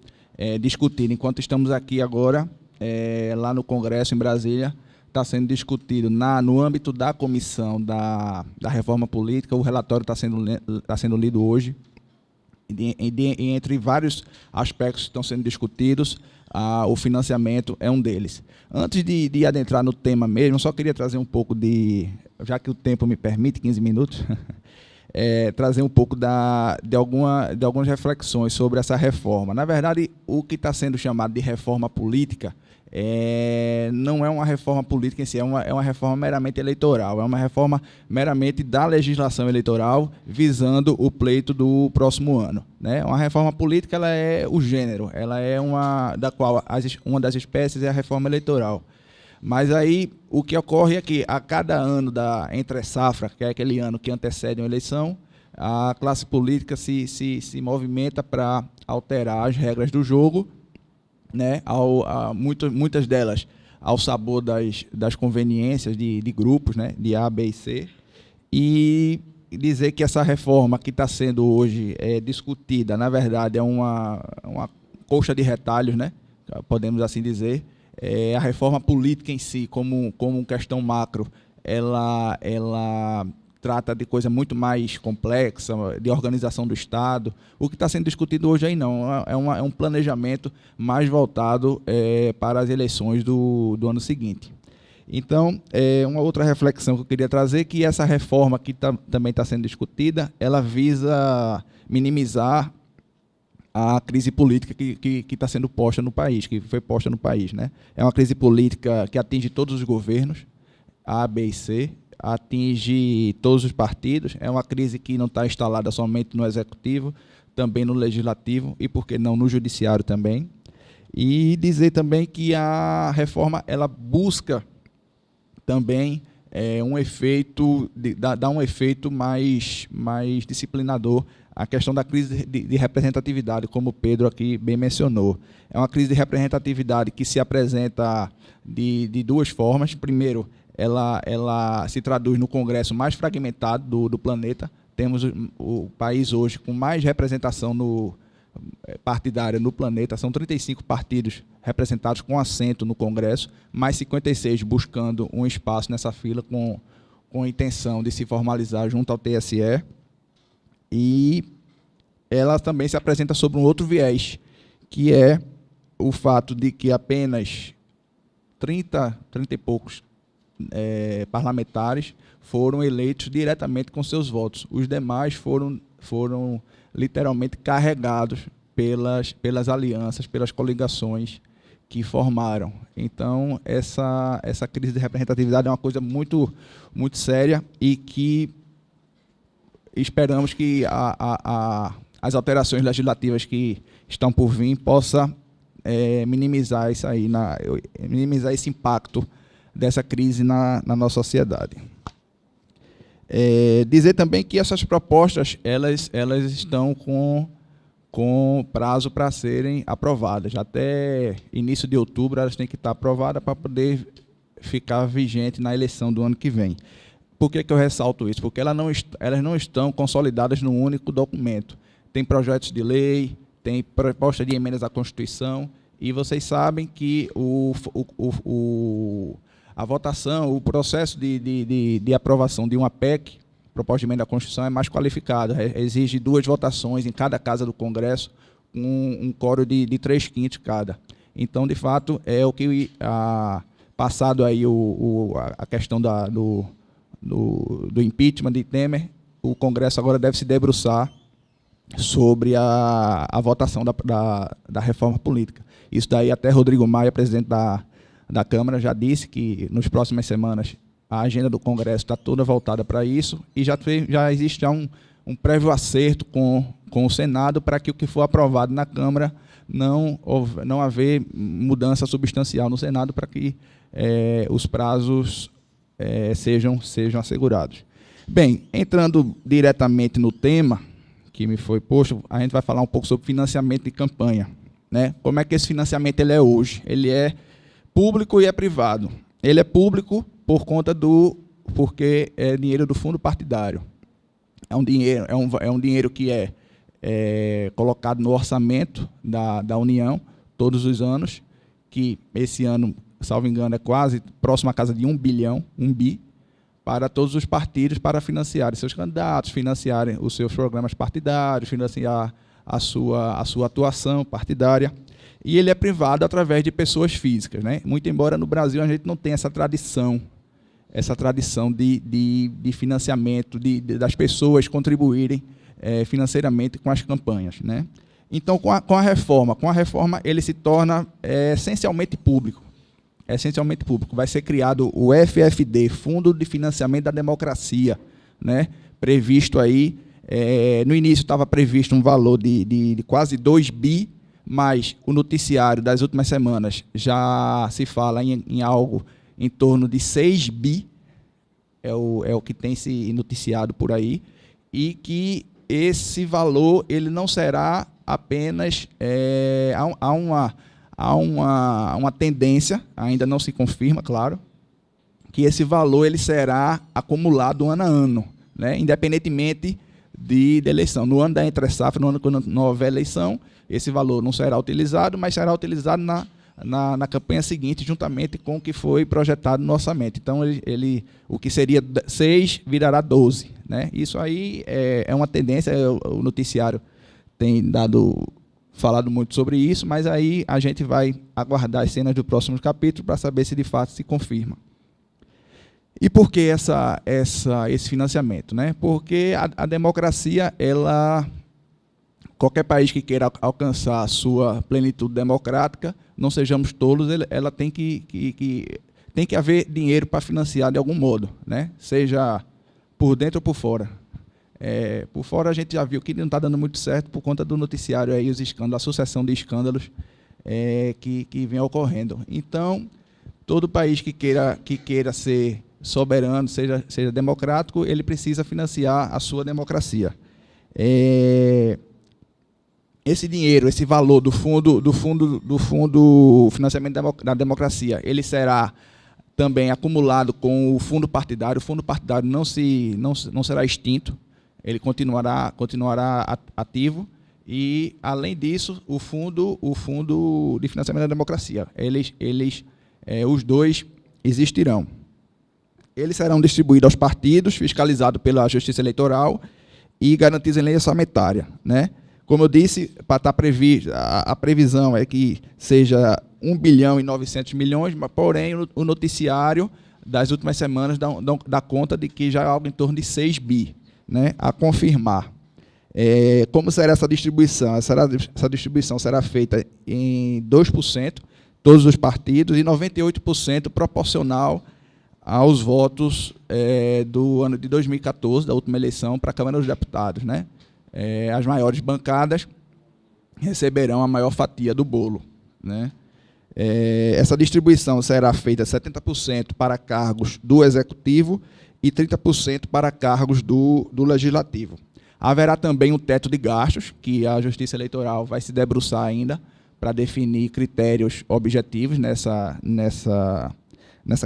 discutido. Enquanto estamos aqui agora, lá no Congresso, em Brasília, está sendo discutido no âmbito da comissão da reforma política. O relatório está sendo lido hoje. E entre vários aspectos que estão sendo discutidos, o financiamento é um deles. Antes de adentrar no tema mesmo, eu só queria trazer um pouco já que o tempo me permite, 15 minutos, trazer um pouco de algumas reflexões sobre essa reforma. Na verdade, o que está sendo chamado de reforma política não é uma reforma política em si, é uma reforma meramente eleitoral, é uma reforma meramente da legislação eleitoral visando o pleito do próximo ano, né? Uma reforma política, ela é o gênero, ela é uma das espécies é a reforma eleitoral. Mas aí o que ocorre é que a cada ano da entre-safra, que é aquele ano que antecede uma eleição, a classe política se movimenta para alterar as regras do jogo, né, muitas delas ao sabor das conveniências de grupos, né, de A, B e C, e dizer que essa reforma que está sendo hoje discutida, na verdade, é uma coxa de retalhos, né, podemos assim dizer. A reforma política em si, como questão macro, ela trata de coisa muito mais complexa, de organização do Estado. O que está sendo discutido hoje aí não, é um planejamento mais voltado para as eleições do ano seguinte. Então, uma outra reflexão que eu queria trazer é que essa reforma que também está sendo discutida, ela visa minimizar a crise política que está sendo posta no país, que foi posta no país, né? É uma crise política que atinge todos os governos, A, B e C, atinge todos os partidos, é uma crise que não está instalada somente no Executivo, também no Legislativo e, por que não, no Judiciário também. E dizer também que a reforma ela busca também dar um efeito mais disciplinador à questão da crise de representatividade, como o Pedro aqui bem mencionou. É uma crise de representatividade que se apresenta de duas formas. Primeiro, ela se traduz no Congresso mais fragmentado do planeta. Temos o país hoje com mais representação partidária no planeta. São 35 partidos representados com assento no Congresso, mais 56 buscando um espaço nessa fila com a intenção de se formalizar junto ao TSE. E ela também se apresenta sobre um outro viés, que é o fato de que apenas 30 e poucos parlamentares foram eleitos diretamente com seus votos. Os demais foram literalmente carregados pelas alianças, pelas coligações que formaram. Então, essa crise de representatividade é uma coisa muito, muito séria e que esperamos que as alterações legislativas que estão por vir possam minimizar isso aí, minimizar esse impacto dessa crise na nossa sociedade. Dizer também que essas propostas elas estão com prazo para serem aprovadas. Até início de outubro elas têm que estar aprovadas para poder ficar vigente na eleição do ano que vem. Por que eu ressalto isso? Porque elas não estão consolidadas num único documento. Tem projetos de lei, tem proposta de emendas à Constituição, e vocês sabem que a votação, o processo de aprovação de uma PEC, proposta de emenda à Constituição, é mais qualificado. Exige 2 votações em cada casa do Congresso, com um quórum de 3/5 cada. Então, de fato, é o que, passado aí a questão do impeachment de Temer, o Congresso agora deve se debruçar sobre a votação da reforma política. Isso daí até Rodrigo Maia, presidente da Câmara, já disse que nas próximas semanas a agenda do Congresso está toda voltada para isso, e já existe um prévio acerto com o Senado para que o que for aprovado na Câmara não haver mudança substancial no Senado, para que os prazos sejam assegurados. Bem, entrando diretamente no tema que me foi posto, a gente vai falar um pouco sobre financiamento de campanha, né? Como é que esse financiamento ele é hoje? Ele é público e é privado. Ele é público por conta porque é dinheiro do fundo partidário. É um dinheiro que é colocado no orçamento da União todos os anos, que esse ano, salvo engano, é quase próximo à casa de 1 bilhão, 1 bi, para todos os partidos, para financiarem seus candidatos, financiarem os seus programas partidários, financiar a sua atuação partidária. E ele é privado através de pessoas físicas, né? Muito embora no Brasil a gente não tenha essa tradição de financiamento, das pessoas contribuírem financeiramente com as campanhas, né? Então, com a reforma ele se torna essencialmente público. essencialmente público. Vai ser criado o FFD, Fundo de Financiamento da Democracia, né? Previsto aí, no início estava previsto um valor de quase 2 bi, mas o noticiário das últimas semanas já se fala em algo em torno de 6 bi, é o que tem se noticiado por aí, e que esse valor ele não será apenas... há uma tendência, ainda não se confirma, claro, que esse valor ele será acumulado ano a ano, né, independentemente da eleição. No ano da entre-safra, no ano quando não houver eleição, esse valor não será utilizado, mas será utilizado na campanha seguinte, juntamente com o que foi projetado no orçamento. Então, o que seria 6 virará 12. Né? Isso aí é uma tendência, o noticiário tem falado muito sobre isso, mas aí a gente vai aguardar as cenas do próximo capítulo para saber se de fato se confirma. E por que esse financiamento? Né? Porque a democracia, qualquer país que queira alcançar a sua plenitude democrática, não sejamos tolos, ela tem que haver dinheiro para financiar de algum modo, né? Seja por dentro ou por fora. Por fora a gente já viu que não está dando muito certo por conta do noticiário aí, os escândalos, a sucessão de escândalos que vem ocorrendo. Então, todo país que queira ser soberano, seja democrático, ele precisa financiar a sua democracia. Esse dinheiro, esse valor do fundo financiamento da democracia, ele será também acumulado com o fundo partidário. O fundo partidário não será extinto, ele continuará ativo. E, além disso, o fundo de financiamento da democracia, os dois existirão. Eles serão distribuídos aos partidos, fiscalizados pela Justiça Eleitoral e garantidos em lei orçamentária, né? Como eu disse, para estar previsto, a previsão é que seja 1 bilhão e 900 milhões, mas, porém, o noticiário das últimas semanas dá conta de que já é algo em torno de 6 bi, né, a confirmar. Como será essa distribuição? Essa distribuição será feita em 2%, todos os partidos, e 98% proporcional aos votos do ano de 2014, da última eleição, para a Câmara dos Deputados, né? As maiores bancadas receberão a maior fatia do bolo, né? Essa distribuição será feita 70% para cargos do Executivo e 30% para cargos do Legislativo. Haverá também um teto de gastos, que a Justiça Eleitoral vai se debruçar ainda para definir critérios objetivos nessa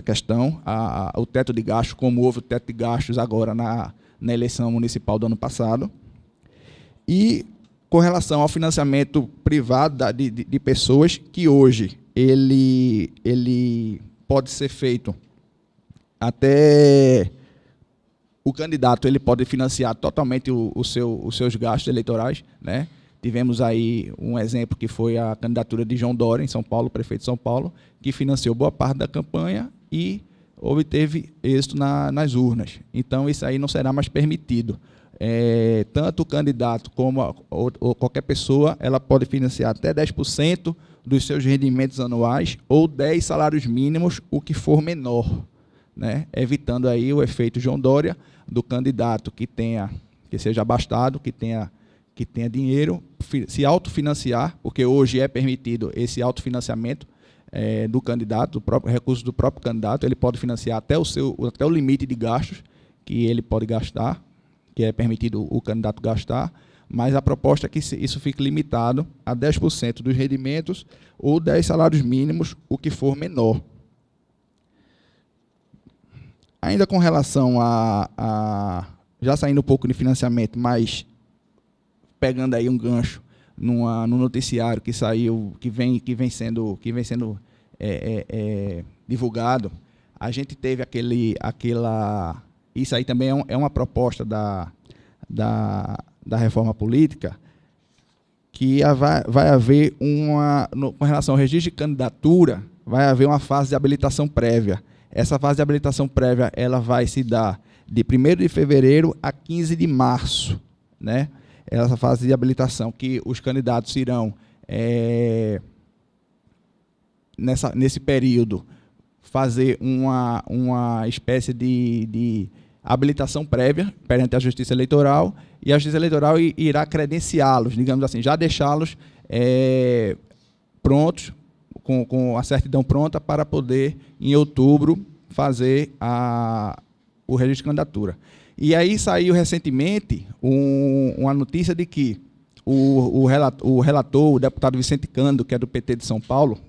questão. O teto de gastos, como houve o teto de gastos agora na eleição municipal do ano passado. E com relação ao financiamento privado de pessoas, que hoje ele pode ser feito até... O candidato ele pode financiar totalmente os seus gastos eleitorais, né? Tivemos aí um exemplo que foi a candidatura de João Dória, em São Paulo, prefeito de São Paulo, que financiou boa parte da campanha e obteve êxito nas urnas. Então, isso aí não será mais permitido. Tanto o candidato como ou qualquer pessoa, ela pode financiar até 10% dos seus rendimentos anuais ou 10 salários mínimos, o que for menor, né? Evitando aí o efeito João Dória, do candidato que seja abastado, que tenha dinheiro, se autofinanciar, porque hoje é permitido esse autofinanciamento do candidato, recurso do próprio candidato. Ele pode financiar até o limite de gastos que ele pode gastar, que é permitido o candidato gastar, mas a proposta é que isso fique limitado a 10% dos rendimentos ou 10 salários mínimos, o que for menor. Ainda com relação já saindo um pouco de financiamento, mas pegando aí um gancho no noticiário que saiu, que vem sendo divulgado, a gente teve isso aí também é uma proposta da reforma política, que vai haver com relação ao registro de candidatura, vai haver uma fase de habilitação prévia. Essa fase de habilitação prévia ela vai se dar de 1º de fevereiro a 15 de março, né? Essa fase de habilitação que os candidatos irão, nesse período, fazer uma espécie de habilitação prévia perante a Justiça Eleitoral, e a Justiça Eleitoral irá credenciá-los, digamos assim, já deixá-los prontos, com a certidão pronta para poder, em outubro, fazer o registro de candidatura. E aí saiu recentemente uma notícia de que o relator, o deputado Vicente Cândido, que é do PT de São Paulo,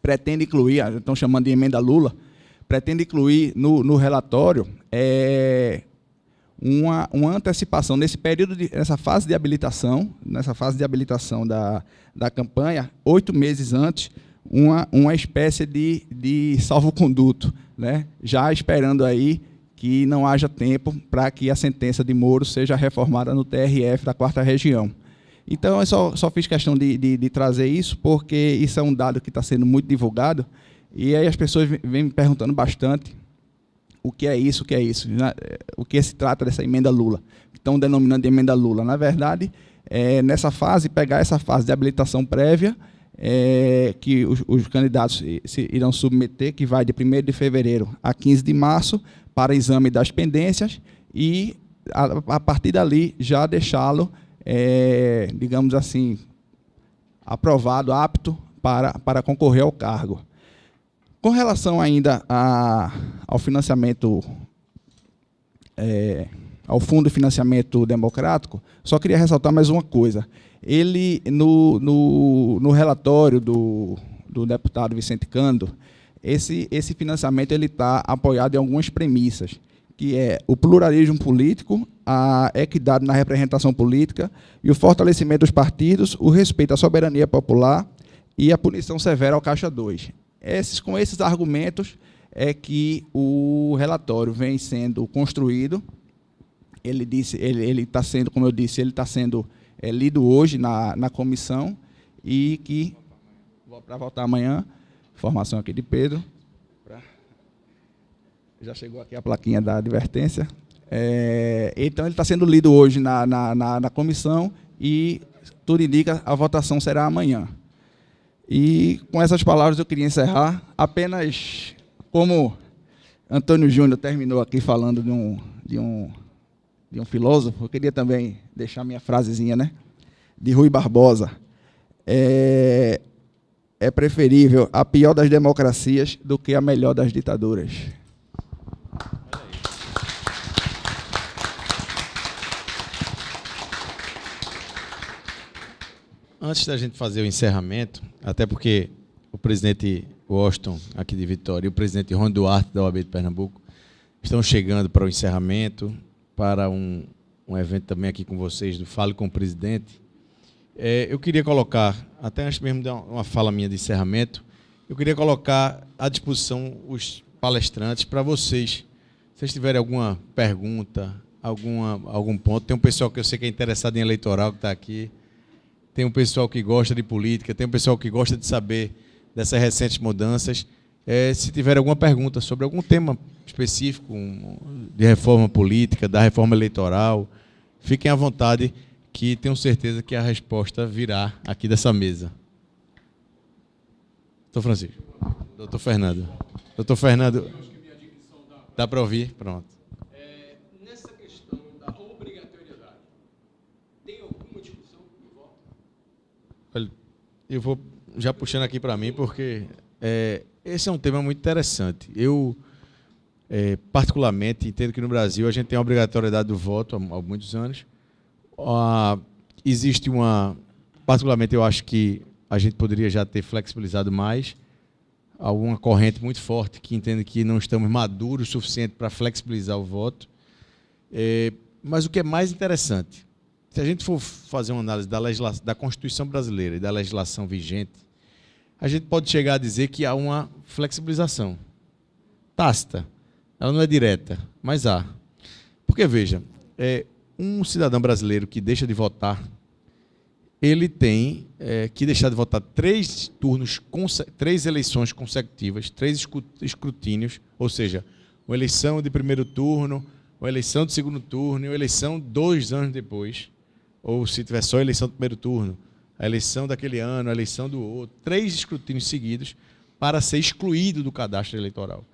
pretende incluir, estão chamando de emenda Lula, pretende incluir no relatório uma antecipação nesse período, nessa fase de habilitação da campanha, 8 meses antes, uma espécie de salvo-conduto, né? Já esperando aí que não haja tempo para que a sentença de Moro seja reformada no TRF da 4ª Região. Então, eu só fiz questão de trazer isso, porque isso é um dado que está sendo muito divulgado, e aí as pessoas vêm me perguntando bastante o que é isso, o que se trata dessa emenda Lula, que estão denominando de emenda Lula. Na verdade, nessa fase, pegar essa fase de habilitação prévia, que os candidatos irão submeter, que vai de 1º de fevereiro a 15 de março, para exame das pendências, e, a partir dali, já deixá-lo, digamos assim, aprovado, apto para concorrer ao cargo. Com relação ainda ao financiamento, ao Fundo de Financiamento Democrático, só queria ressaltar mais uma coisa. Ele, no relatório do deputado Vicente Cândido, esse financiamento está apoiado em algumas premissas, que é o pluralismo político, a equidade na representação política e o fortalecimento dos partidos, o respeito à soberania popular e a punição severa ao Caixa 2. Com esses argumentos é que o relatório vem sendo construído. Ele está sendo, como eu disse, ele está sendo lido hoje na comissão, e que, para votar amanhã, informação aqui de Pedro, já chegou aqui a plaquinha da advertência. Então, ele está sendo lido hoje na comissão, e tudo indica a votação será amanhã. E, com essas palavras, eu queria encerrar, apenas como Antônio Júnior terminou aqui falando de um filósofo, eu queria também deixar minha frasezinha, né, de Rui Barbosa. É preferível a pior das democracias do que a melhor das ditaduras. Antes da gente fazer o encerramento, até porque o presidente Washington, aqui de Vitória, e o presidente Rony Duarte, da OAB de Pernambuco, estão chegando para o encerramento, para um evento também aqui com vocês, do Fale com o Presidente. Eu queria colocar, até antes mesmo de uma fala minha de encerramento, eu queria colocar à disposição os palestrantes para vocês. Se vocês tiverem alguma pergunta, algum ponto, tem um pessoal que eu sei que é interessado em eleitoral que está aqui, tem um pessoal que gosta de política, tem um pessoal que gosta de saber dessas recentes mudanças. Se tiver alguma pergunta sobre algum tema específico de reforma política, da reforma eleitoral, fiquem à vontade, que tenho certeza que a resposta virá aqui dessa mesa. Doutor Francisco. Doutor Fernando. Doutor Fernando. Dá para ouvir? Pronto. Nessa questão da obrigatoriedade, tem alguma discussão no voto? Olha, eu vou já puxando aqui para mim, porque esse é um tema muito interessante. Eu, particularmente, entendo que no Brasil a gente tem a obrigatoriedade do voto há muitos anos. Existe particularmente, eu acho que a gente poderia já ter flexibilizado mais. Alguma corrente muito forte que entende que não estamos maduros o suficiente para flexibilizar o voto. Mas o que é mais interessante, se a gente for fazer uma análise da Constituição brasileira e da legislação vigente, a gente pode chegar a dizer que há uma flexibilização tácita. Ela não é direta, mas há. Porque, veja, um cidadão brasileiro que deixa de votar, ele tem que deixar de votar 3 eleições consecutivas, 3 escrutínios, ou seja, uma eleição de primeiro turno, uma eleição de segundo turno e uma eleição 2 anos depois, ou se tiver só a eleição do primeiro turno, a eleição daquele ano, a eleição do outro, 3 escrutínios seguidos, para ser excluído do cadastro eleitoral.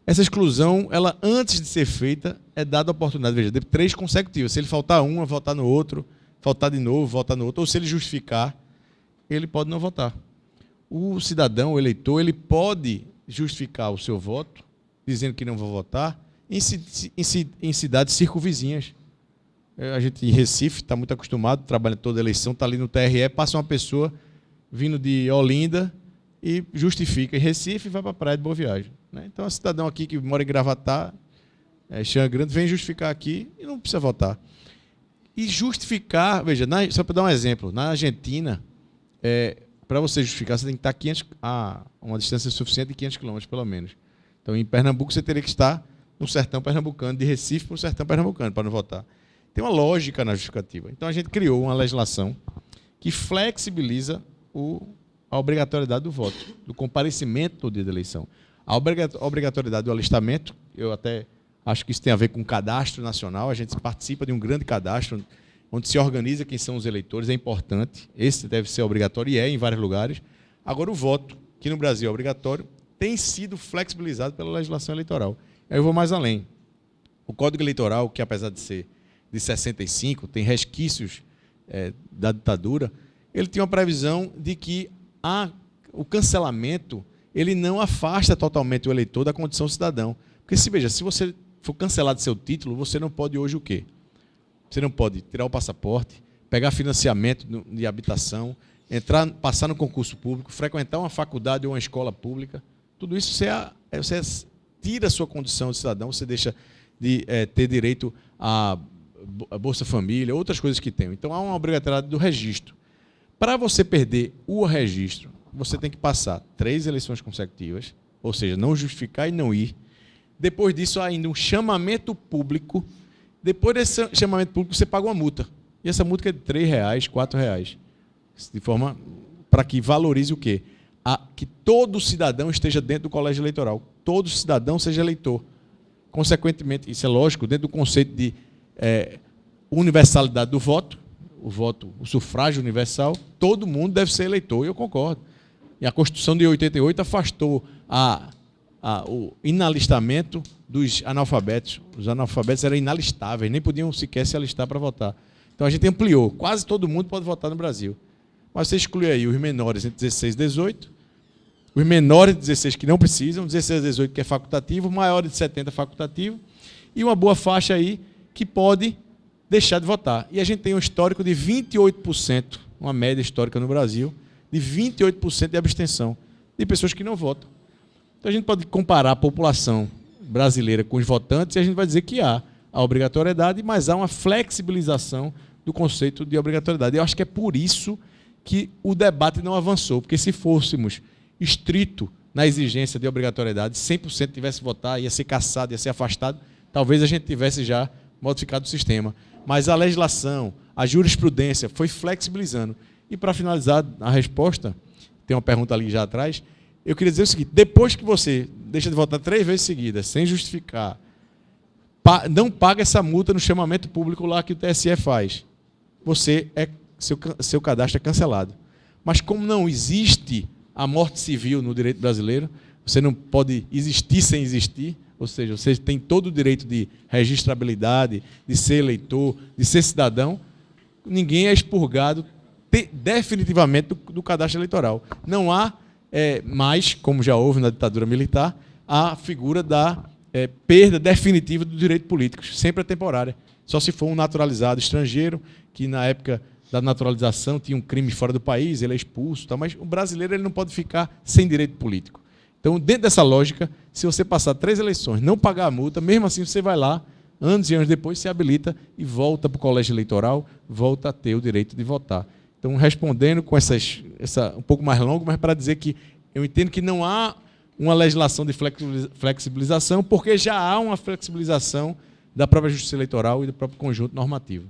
Essa exclusão, ela antes de ser feita, é dada a oportunidade, veja, de 3 consecutivas. Se ele faltar uma, votar no outro, faltar de novo, votar no outro, ou se ele justificar, ele pode não votar. O cidadão, o eleitor, ele pode justificar o seu voto, dizendo que não vai votar, em cidades circunvizinhas. A gente em Recife está muito acostumado, trabalha toda eleição, está ali no TRE, passa uma pessoa vindo de Olinda e justifica em Recife e vai para a praia de Boa Viagem. Né? Então, um cidadão aqui que mora em Gravatá, Xanga Grande, vem justificar aqui e não precisa votar. E justificar, veja, só para dar um exemplo, na Argentina, para você justificar, você tem que estar a uma distância suficiente de 500 km, pelo menos. Então, em Pernambuco, você teria que estar no sertão pernambucano, de Recife para o sertão pernambucano, para não votar. Tem uma lógica na justificativa. Então, a gente criou uma legislação que flexibiliza a obrigatoriedade do voto, do comparecimento no dia da eleição. A obrigatoriedade do alistamento, eu até acho que isso tem a ver com o cadastro nacional, a gente participa de um grande cadastro, onde se organiza quem são os eleitores, é importante, esse deve ser obrigatório e é em vários lugares. Agora, o voto, que no Brasil é obrigatório, tem sido flexibilizado pela legislação eleitoral. Aí eu vou mais além. O Código Eleitoral, que apesar de ser de 65, tem resquícios da ditadura, ele tinha uma previsão de que o cancelamento ele não afasta totalmente o eleitor da condição de cidadão. Porque, se você for cancelado seu título, você não pode hoje o quê? Você não pode tirar o passaporte, pegar financiamento de habitação, passar no concurso público, frequentar uma faculdade ou uma escola pública. Tudo isso você tira a sua condição de cidadão, você deixa de ter direito a Bolsa Família, outras coisas que tem. Então, há uma obrigatoriedade do registro. Para você perder o registro, você tem que passar 3 eleições consecutivas, ou seja, não justificar e não ir. Depois disso, há ainda um chamamento público. Depois desse chamamento público, você paga uma multa. E essa multa é de R$ 3, R$ 4. De forma para que valorize o quê? Que todo cidadão esteja dentro do colégio eleitoral. Todo cidadão seja eleitor. Consequentemente, isso é lógico, dentro do conceito de universalidade do voto, o sufrágio universal, todo mundo deve ser eleitor, e eu concordo. E a Constituição de 88 afastou o inalistamento dos analfabetos. Os analfabetos eram inalistáveis, nem podiam sequer se alistar para votar. Então a gente ampliou. Quase todo mundo pode votar no Brasil. Mas você exclui aí os menores entre 16 e 18, os menores de 16 que não precisam, 16 a 18 que é facultativo, maiores de 70 facultativo, e uma boa faixa aí que pode deixar de votar. E a gente tem um histórico de 28%, uma média histórica no Brasil, de 28% de abstenção de pessoas que não votam. Então a gente pode comparar a população brasileira com os votantes e a gente vai dizer que há a obrigatoriedade, mas há uma flexibilização do conceito de obrigatoriedade. Eu acho que é por isso que o debate não avançou, porque se fôssemos estrito na exigência de obrigatoriedade, 100% tivesse votar, ia ser cassado, ia ser afastado, talvez a gente tivesse já modificado o sistema. Mas a legislação, a jurisprudência foi flexibilizando. E para finalizar a resposta, tem uma pergunta ali já atrás, eu queria dizer o seguinte: depois que você deixa de votar 3 vezes seguidas, sem justificar, não paga essa multa no chamamento público lá que o TSE faz, seu cadastro é cancelado. Mas como não existe a morte civil no direito brasileiro, você não pode existir sem existir, ou seja, você tem todo o direito de registrabilidade, de ser eleitor, de ser cidadão, ninguém é expurgado definitivamente do cadastro eleitoral. Não há mais, como já houve na ditadura militar, a figura da perda definitiva do direito político, sempre é temporária. Só se for um naturalizado estrangeiro, que na época da naturalização tinha um crime fora do país, ele é expulso, tá? Mas o brasileiro ele não pode ficar sem direito político. Então, dentro dessa lógica, se você passar 3 eleições, não pagar a multa, mesmo assim você vai lá, anos e anos depois, se habilita e volta para o colégio eleitoral, volta a ter o direito de votar. Então, respondendo com um pouco mais longo, mas para dizer que eu entendo que não há uma legislação de flexibilização, porque já há uma flexibilização da própria Justiça Eleitoral e do próprio conjunto normativo.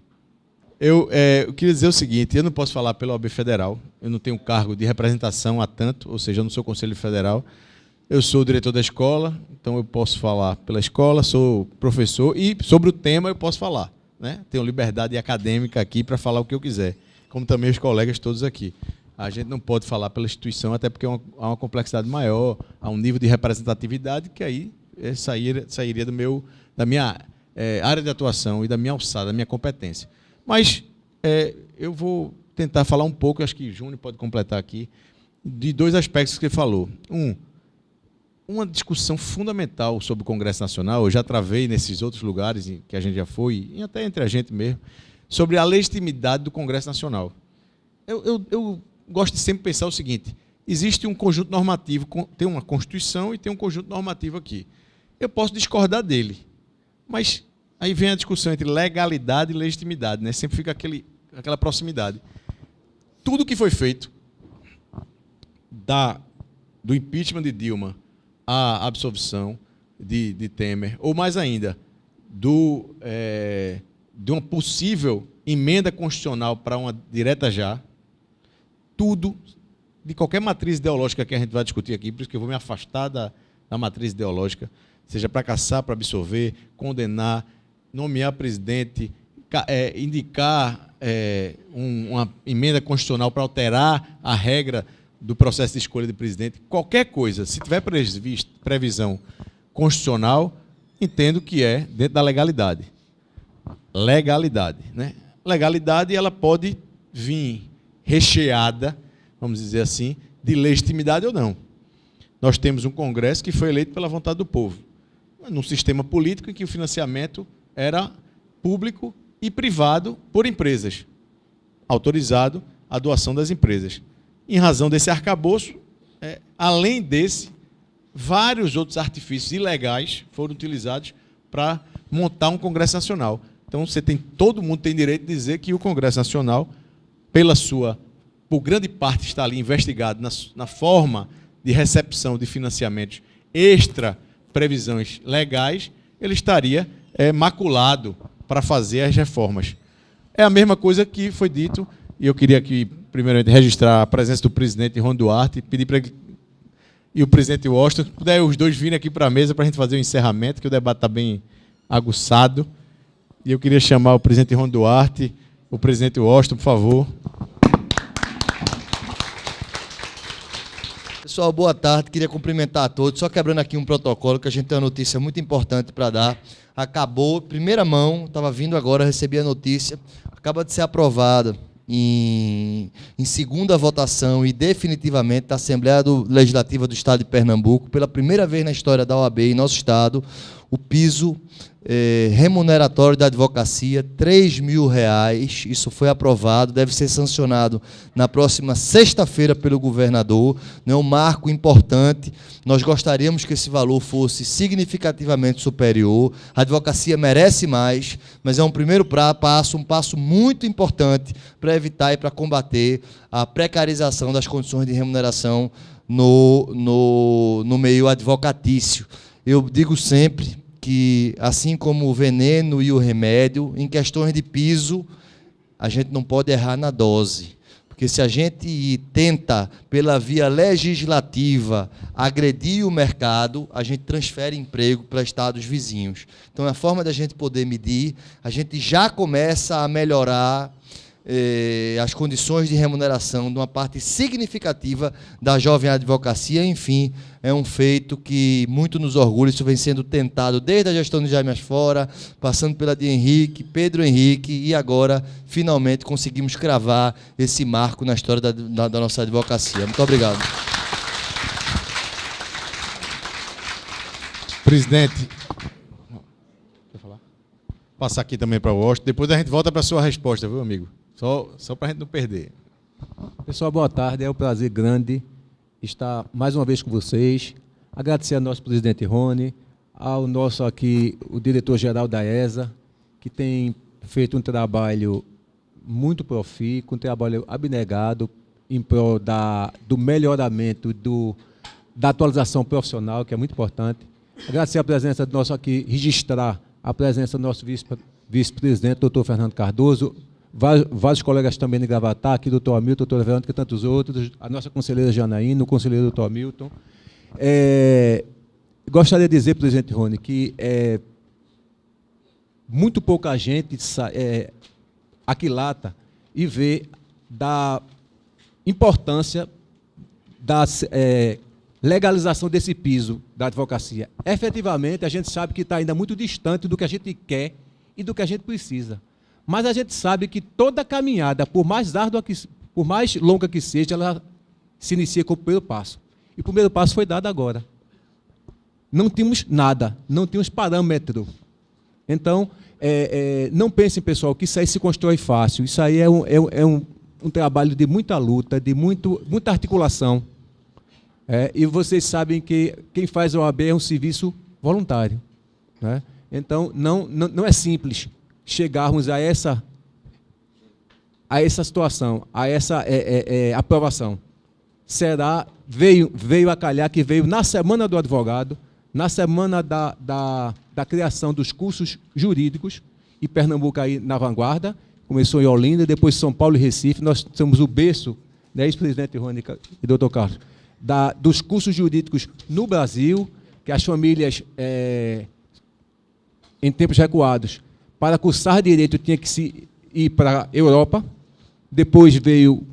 Eu queria dizer o seguinte: eu não posso falar pela OAB Federal, eu não tenho cargo de representação há tanto, ou seja, eu não sou Conselho Federal, eu sou o diretor da escola, então eu posso falar pela escola, sou professor e sobre o tema eu posso falar, né? Tenho liberdade acadêmica aqui para falar o que eu quiser, como também os colegas todos aqui. a gente não pode falar pela instituição, até porque há uma complexidade maior, há um nível de representatividade que aí sairia da minha área de atuação e da minha alçada, da minha competência. Mas eu vou tentar falar um pouco, acho que Júnior pode completar aqui, de dois aspectos que ele falou. Uma discussão fundamental sobre o Congresso Nacional, eu já travei nesses outros lugares em que a gente já foi, e até entre a gente mesmo, sobre a legitimidade do Congresso Nacional. Eu gosto de sempre pensar o seguinte: existe um conjunto normativo, tem uma Constituição e tem um conjunto normativo aqui. Eu posso discordar dele, mas aí vem a discussão entre legalidade e legitimidade, né? Sempre fica aquela proximidade. Tudo que foi feito, do impeachment de Dilma à absolvição de Temer, ou mais ainda, de uma possível emenda constitucional para uma direta já, tudo, de qualquer matriz ideológica que a gente vai discutir aqui, por isso que eu vou me afastar da matriz ideológica, seja para caçar, para absolver, condenar, nomear presidente, indicar uma emenda constitucional para alterar a regra do processo de escolha de presidente, qualquer coisa, se tiver previsão constitucional, entendo que é dentro da legalidade. Legalidade, né? Legalidade, ela pode vir recheada, vamos dizer assim, de legitimidade ou não. Nós temos um Congresso que foi eleito pela vontade do povo, num sistema político em que o financiamento era público e privado por empresas, autorizado a doação das empresas. Em razão desse arcabouço, além desse, vários outros artifícios ilegais foram utilizados para montar um Congresso Nacional. Então, todo mundo tem direito de dizer que o Congresso Nacional, por grande parte, está ali investigado na forma de recepção de financiamentos extra previsões legais, ele estaria maculado para fazer as reformas. É a mesma coisa que foi dito, e eu queria aqui, primeiramente, registrar a presença do presidente Ron Duarte, pedir para ele e o presidente Washington, se puder os dois virem aqui para a mesa para a gente fazer o encerramento, que o debate está bem aguçado. E eu queria chamar o presidente Ron Duarte, o presidente Washington, por favor. Pessoal, boa tarde. Queria cumprimentar a todos. Só quebrando aqui um protocolo, que a gente tem uma notícia muito importante para dar. Acabou, primeira mão, estava vindo agora, recebi a notícia, acaba de ser aprovada em segunda votação e definitivamente da Assembleia Legislativa do Estado de Pernambuco, pela primeira vez na história da OAB em nosso Estado, o piso remuneratório da advocacia, R$3.000, isso foi aprovado, deve ser sancionado na próxima sexta-feira pelo governador, é um marco importante, nós gostaríamos que esse valor fosse significativamente superior, a advocacia merece mais, mas é um primeiro passo, um passo muito importante para evitar e para combater a precarização das condições de remuneração no meio advocatício. Eu digo sempre que, assim como o veneno e o remédio, em questões de piso, a gente não pode errar na dose. Porque se a gente tenta, pela via legislativa, agredir o mercado, a gente transfere emprego para estados vizinhos. Então, a forma da gente poder medir, a gente já começa a melhorar as condições de remuneração de uma parte significativa da jovem advocacia. Enfim, é um feito que muito nos orgulha. Isso vem sendo tentado desde a gestão de Jaime Asfora, passando pela de Henrique, Pedro Henrique, e agora, finalmente, conseguimos cravar esse marco na história da nossa advocacia. Muito obrigado. Presidente, quer falar? Passar aqui também para o Washington, depois a gente volta para a sua resposta, viu, amigo? Só para a gente não perder. Pessoal, boa tarde. É um prazer grande estar mais uma vez com vocês. Agradecer ao nosso presidente Rony, ao nosso aqui, o diretor-geral da ESA, que tem feito um trabalho muito profícuo, um trabalho abnegado em prol do melhoramento, da atualização profissional, que é muito importante. Agradecer a presença do nosso aqui, registrar a presença do nosso vice-presidente, doutor Fernando Cardoso, vários colegas também de Gravatá, aqui, doutor Hamilton, doutora Verônica e tantos outros, a nossa conselheira Janaína, o conselheiro doutor Hamilton. Gostaria de dizer, presidente Rony, que muito pouca gente aquilata e vê da importância da legalização desse piso da advocacia. Efetivamente, a gente sabe que está ainda muito distante do que a gente quer e do que a gente precisa. Mas a gente sabe que toda caminhada, por mais árdua, por mais longa que seja, ela se inicia com o primeiro passo. E o primeiro passo foi dado agora. Não tínhamos nada, não tínhamos parâmetro. Então, não pensem, pessoal, que isso aí se constrói fácil. Isso aí é um trabalho de muita luta, de muita articulação. E vocês sabem que quem faz a OAB é um serviço voluntário, né? Então, não é simples chegarmos a essa situação, a essa aprovação. Veio a calhar que veio na Semana do Advogado, na semana da criação dos cursos jurídicos, e Pernambuco aí na vanguarda, começou em Olinda, depois São Paulo e Recife. Nós somos o berço, né, ex-presidente Rony e doutor Carlos, dos cursos jurídicos no Brasil, que as famílias, em tempos recuados, para cursar direito tinha que ir para a Europa, depois veio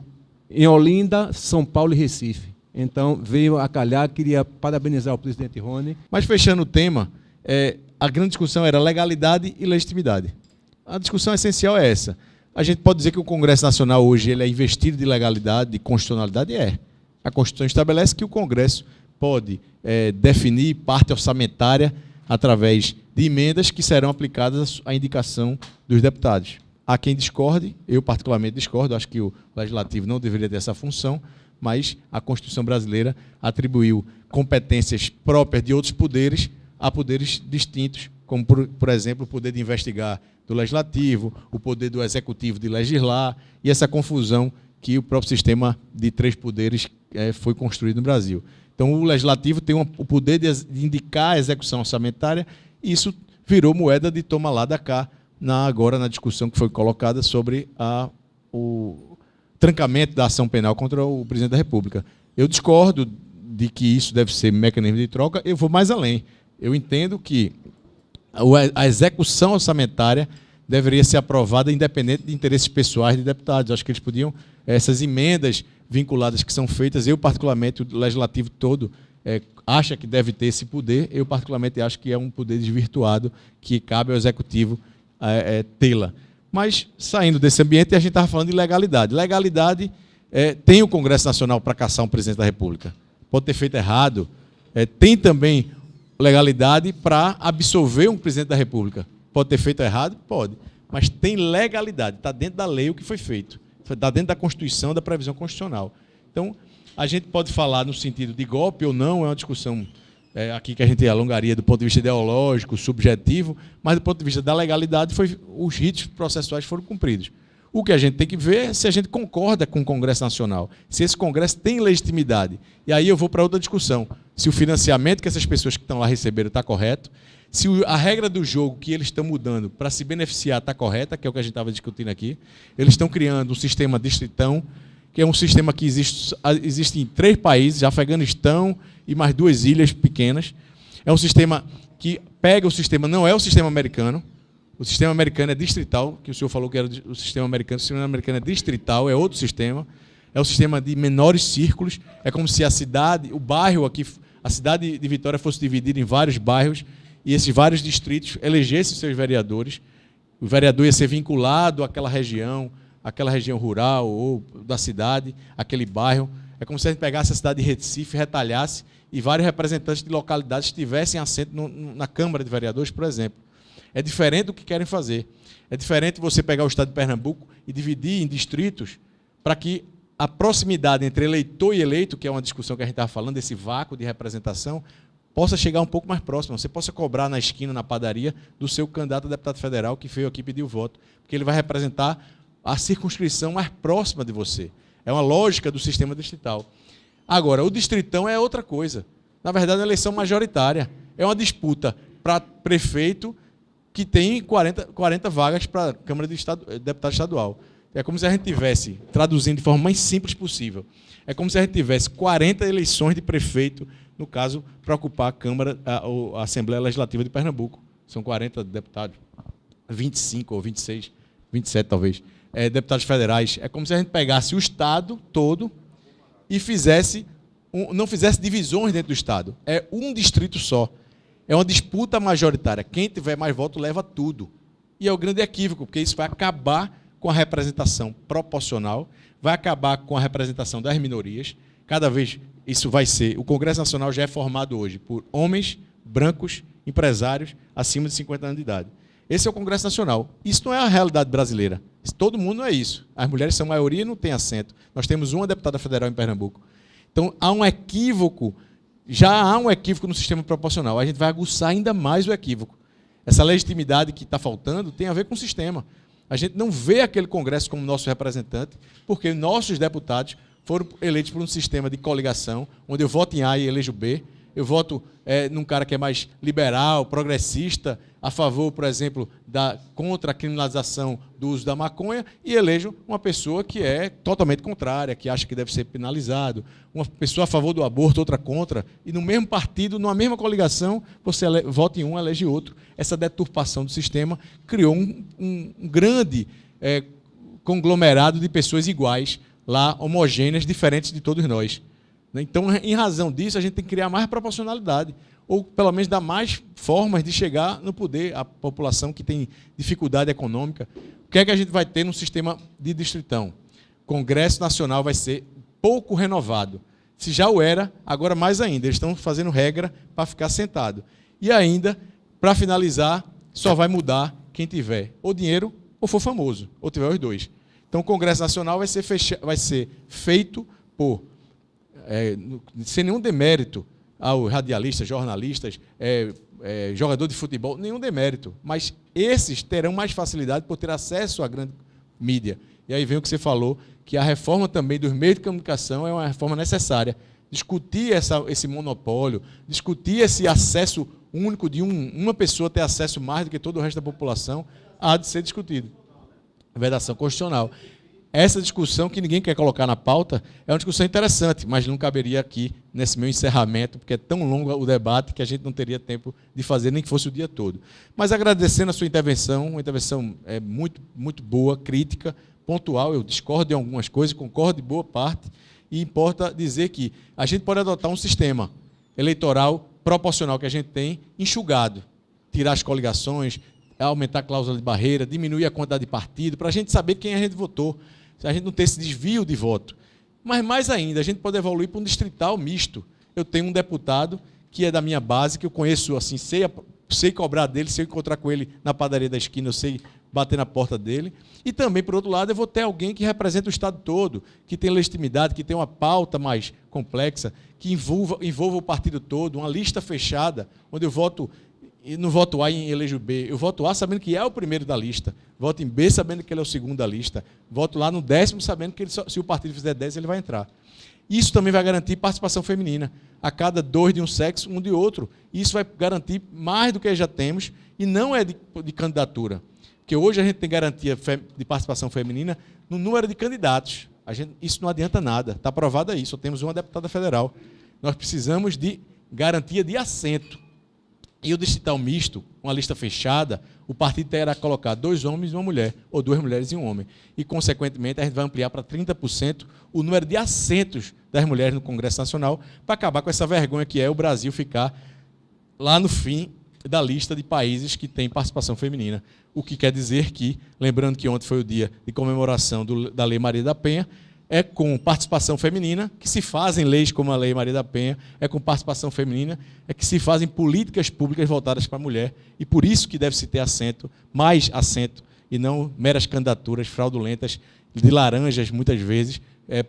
em Olinda, São Paulo e Recife. Então, veio a calhar, queria parabenizar o presidente Rony. Mas, fechando o tema, a grande discussão era legalidade e legitimidade. A discussão essencial é essa. A gente pode dizer que o Congresso Nacional hoje ele é investido de legalidade, de constitucionalidade? A Constituição estabelece que o Congresso pode definir parte orçamentária através de emendas que serão aplicadas à indicação dos deputados. Há quem discorde, eu particularmente discordo, acho que o Legislativo não deveria ter essa função, mas a Constituição brasileira atribuiu competências próprias de outros poderes a poderes distintos, como, por exemplo, o poder de investigar do Legislativo, o poder do Executivo de legislar, e essa confusão que o próprio sistema de 3 poderes foi construído no Brasil. Então, o Legislativo tem o poder de indicar a execução orçamentária, e isso virou moeda de toma lá da cá, agora na discussão que foi colocada sobre o trancamento da ação penal contra o presidente da República. Eu discordo de que isso deve ser mecanismo de troca, eu vou mais além. Eu entendo que a execução orçamentária deveria ser aprovada independente de interesses pessoais de deputados. Acho que eles podiam, essas emendas vinculadas que são feitas, eu particularmente, o Legislativo todo, acha que deve ter esse poder, eu particularmente acho que é um poder desvirtuado que cabe ao Executivo tê-la. Mas, saindo desse ambiente, a gente estava falando de legalidade. Legalidade, tem o Congresso Nacional para caçar um presidente da República. Pode ter feito errado. Tem também legalidade para absolver um presidente da República. Pode ter feito errado? Pode. Mas tem legalidade. Está dentro da lei o que foi feito. Está dentro da Constituição, da previsão constitucional. Então, a gente pode falar no sentido de golpe ou não, é uma discussão aqui que a gente alongaria do ponto de vista ideológico, subjetivo, mas do ponto de vista da legalidade, os ritos processuais foram cumpridos. O que a gente tem que ver é se a gente concorda com o Congresso Nacional, se esse Congresso tem legitimidade. E aí eu vou para outra discussão. Se o financiamento que essas pessoas que estão lá receberam está correto, se a regra do jogo que eles estão mudando para se beneficiar está correta, que é o que a gente estava discutindo aqui. Eles estão criando um sistema distritão, que é um sistema que existe em 3 países, Afeganistão e mais 2 ilhas pequenas. É um sistema que pega o sistema, não é o sistema americano. O sistema americano é distrital, que o senhor falou que era o sistema americano é distrital, é outro sistema. É um sistema de menores círculos. É como se a cidade de Vitória fosse dividida em vários bairros e esses vários distritos elegessem seus vereadores. O vereador ia ser vinculado àquela região rural ou da cidade, aquele bairro. É como se a gente pegasse a cidade de Recife, retalhasse e vários representantes de localidades tivessem assento na Câmara de Vereadores, por exemplo. É diferente do que querem fazer. É diferente você pegar o estado de Pernambuco e dividir em distritos para que a proximidade entre eleitor e eleito, que é uma discussão que a gente estava falando, desse vácuo de representação, possa chegar um pouco mais próximo. Você possa cobrar na esquina, na padaria, do seu candidato a deputado federal que veio aqui pedir o voto, porque ele vai representar a circunscrição mais próxima de você. É uma lógica do sistema distrital. Agora, o distritão é outra coisa. Na verdade, é uma eleição majoritária. É uma disputa para prefeito que tem 40 vagas para a Câmara de Deputado Estadual. É como se a gente tivesse, traduzindo de forma mais simples possível, é como se a gente tivesse 40 eleições de prefeito, no caso, para ocupar a Assembleia Legislativa de Pernambuco. São 40 deputados, 25 ou 26, 27 talvez, deputados federais. É como se a gente pegasse o Estado todo, e não fizesse divisões dentro do Estado. É um distrito só. É uma disputa majoritária. Quem tiver mais voto leva tudo. E é o grande equívoco, porque isso vai acabar com a representação proporcional, vai acabar com a representação das minorias. Cada vez isso vai ser... O Congresso Nacional já é formado hoje por homens brancos, empresários, acima de 50 anos de idade. Esse é o Congresso Nacional. Isso não é a realidade brasileira. Todo mundo não é isso. As mulheres são maioria e não têm assento. Nós temos uma deputada federal em Pernambuco. Então, há um equívoco, já há um equívoco no sistema proporcional. A gente vai aguçar ainda mais o equívoco. Essa legitimidade que está faltando tem a ver com o sistema. A gente não vê aquele Congresso como nosso representante, porque nossos deputados foram eleitos por um sistema de coligação, onde eu voto em A e elejo B. Eu voto num cara que é mais liberal, progressista, a favor, por exemplo, contra a criminalização do uso da maconha, e elejo uma pessoa que é totalmente contrária, que acha que deve ser penalizado, uma pessoa a favor do aborto, outra contra, e no mesmo partido, numa mesma coligação, você vota em um, elege outro. Essa deturpação do sistema criou um grande conglomerado de pessoas iguais, lá homogêneas, diferentes de todos nós. Então, em razão disso, a gente tem que criar mais proporcionalidade, ou pelo menos dar mais formas de chegar no poder à população que tem dificuldade econômica. O que é que a gente vai ter no sistema de distritão? O Congresso Nacional vai ser pouco renovado. Se já o era, agora mais ainda. Eles estão fazendo regra para ficar sentado. E ainda, para finalizar, só vai mudar quem tiver ou dinheiro ou for famoso, ou tiver os dois. Então, o Congresso Nacional vai ser feito por... sem nenhum demérito aos radialistas, jornalistas, jogador de futebol, nenhum demérito. Mas esses terão mais facilidade por ter acesso à grande mídia. E aí vem o que você falou, que a reforma também dos meios de comunicação é uma reforma necessária. Discutir esse monopólio, discutir esse acesso único de uma pessoa ter acesso mais do que todo o resto da população, há de ser discutido. Vedação constitucional. Essa discussão que ninguém quer colocar na pauta é uma discussão interessante, mas não caberia aqui nesse meu encerramento, porque é tão longo o debate que a gente não teria tempo de fazer, nem que fosse o dia todo. Mas agradecendo a sua intervenção, uma intervenção muito, muito boa, crítica, pontual. Eu discordo em algumas coisas, concordo em boa parte, e importa dizer que a gente pode adotar um sistema eleitoral proporcional que a gente tem, enxugado, tirar as coligações, aumentar a cláusula de barreira, diminuir a quantidade de partido, para a gente saber quem a gente votou, se a gente não ter esse desvio de voto. Mas, mais ainda, a gente pode evoluir para um distrital misto. Eu tenho um deputado que é da minha base, que eu conheço, assim, sei cobrar dele, se eu encontrar com ele na padaria da esquina, eu sei bater na porta dele. E também, por outro lado, eu vou ter alguém que representa o Estado todo, que tem legitimidade, que tem uma pauta mais complexa, que envolva o partido todo, uma lista fechada, onde eu voto... E não voto A em elejo B. Eu voto A sabendo que é o primeiro da lista. Voto em B sabendo que ele é o segundo da lista. Voto lá no 10º sabendo que se o partido fizer 10, ele vai entrar. Isso também vai garantir participação feminina. A cada 2 de um sexo, um de outro. Isso vai garantir mais do que já temos, e não é de candidatura. Porque hoje a gente tem garantia de participação feminina no número de candidatos. Isso não adianta nada. Está aprovado aí, só temos uma deputada federal. Nós precisamos de garantia de assento. E o distrital misto, uma lista fechada, o partido terá que colocar 2 homens e uma mulher, ou 2 mulheres e um homem. E, consequentemente, a gente vai ampliar para 30% o número de assentos das mulheres no Congresso Nacional, para acabar com essa vergonha que é o Brasil ficar lá no fim da lista de países que têm participação feminina. O que quer dizer que, lembrando que ontem foi o dia de comemoração da Lei Maria da Penha, é com participação feminina que se fazem leis como a Lei Maria da Penha, é com participação feminina é que se fazem políticas públicas voltadas para a mulher, e por isso que deve-se ter assento, mais assento, e não meras candidaturas fraudulentas de laranjas, muitas vezes,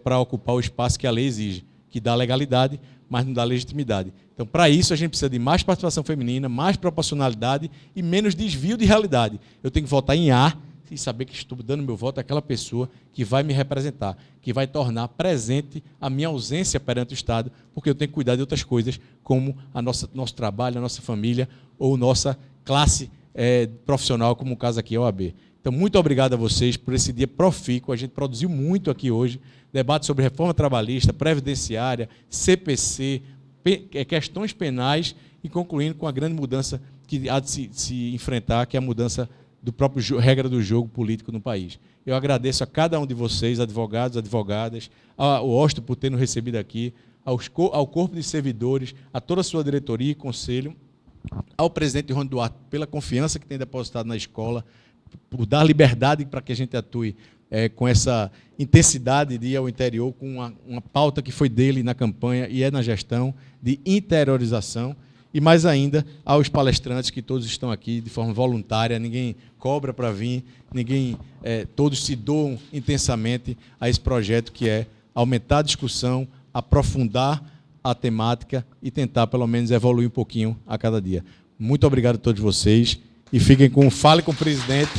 para ocupar o espaço que a lei exige, que dá legalidade, mas não dá legitimidade. Então, para isso, a gente precisa de mais participação feminina, mais proporcionalidade e menos desvio de realidade. Eu tenho que votar em A, e saber que estou dando meu voto àquela pessoa que vai me representar, que vai tornar presente a minha ausência perante o Estado, porque eu tenho que cuidar de outras coisas, como nosso trabalho, a nossa família, ou nossa classe profissional, como o caso aqui é a OAB. Então, muito obrigado a vocês por esse dia profícuo. A gente produziu muito aqui hoje, debate sobre reforma trabalhista, previdenciária, CPC, questões penais, e concluindo com a grande mudança que há de se enfrentar, que é a mudança do próprio regra do jogo político no país. Eu agradeço a cada um de vocês, advogados, advogadas, ao Osto por ter nos recebido aqui, ao corpo de servidores, a toda a sua diretoria e conselho, ao presidente Rony Duarte pela confiança que tem depositado na escola, por dar liberdade para que a gente atue com essa intensidade de ir ao interior, com uma pauta que foi dele na campanha e é na gestão, de interiorização, e mais ainda aos palestrantes que todos estão aqui de forma voluntária, ninguém cobra para vir, todos se doam intensamente a esse projeto que é aumentar a discussão, aprofundar a temática e tentar, pelo menos, evoluir um pouquinho a cada dia. Muito obrigado a todos vocês e fiquem com Fale com o Presidente.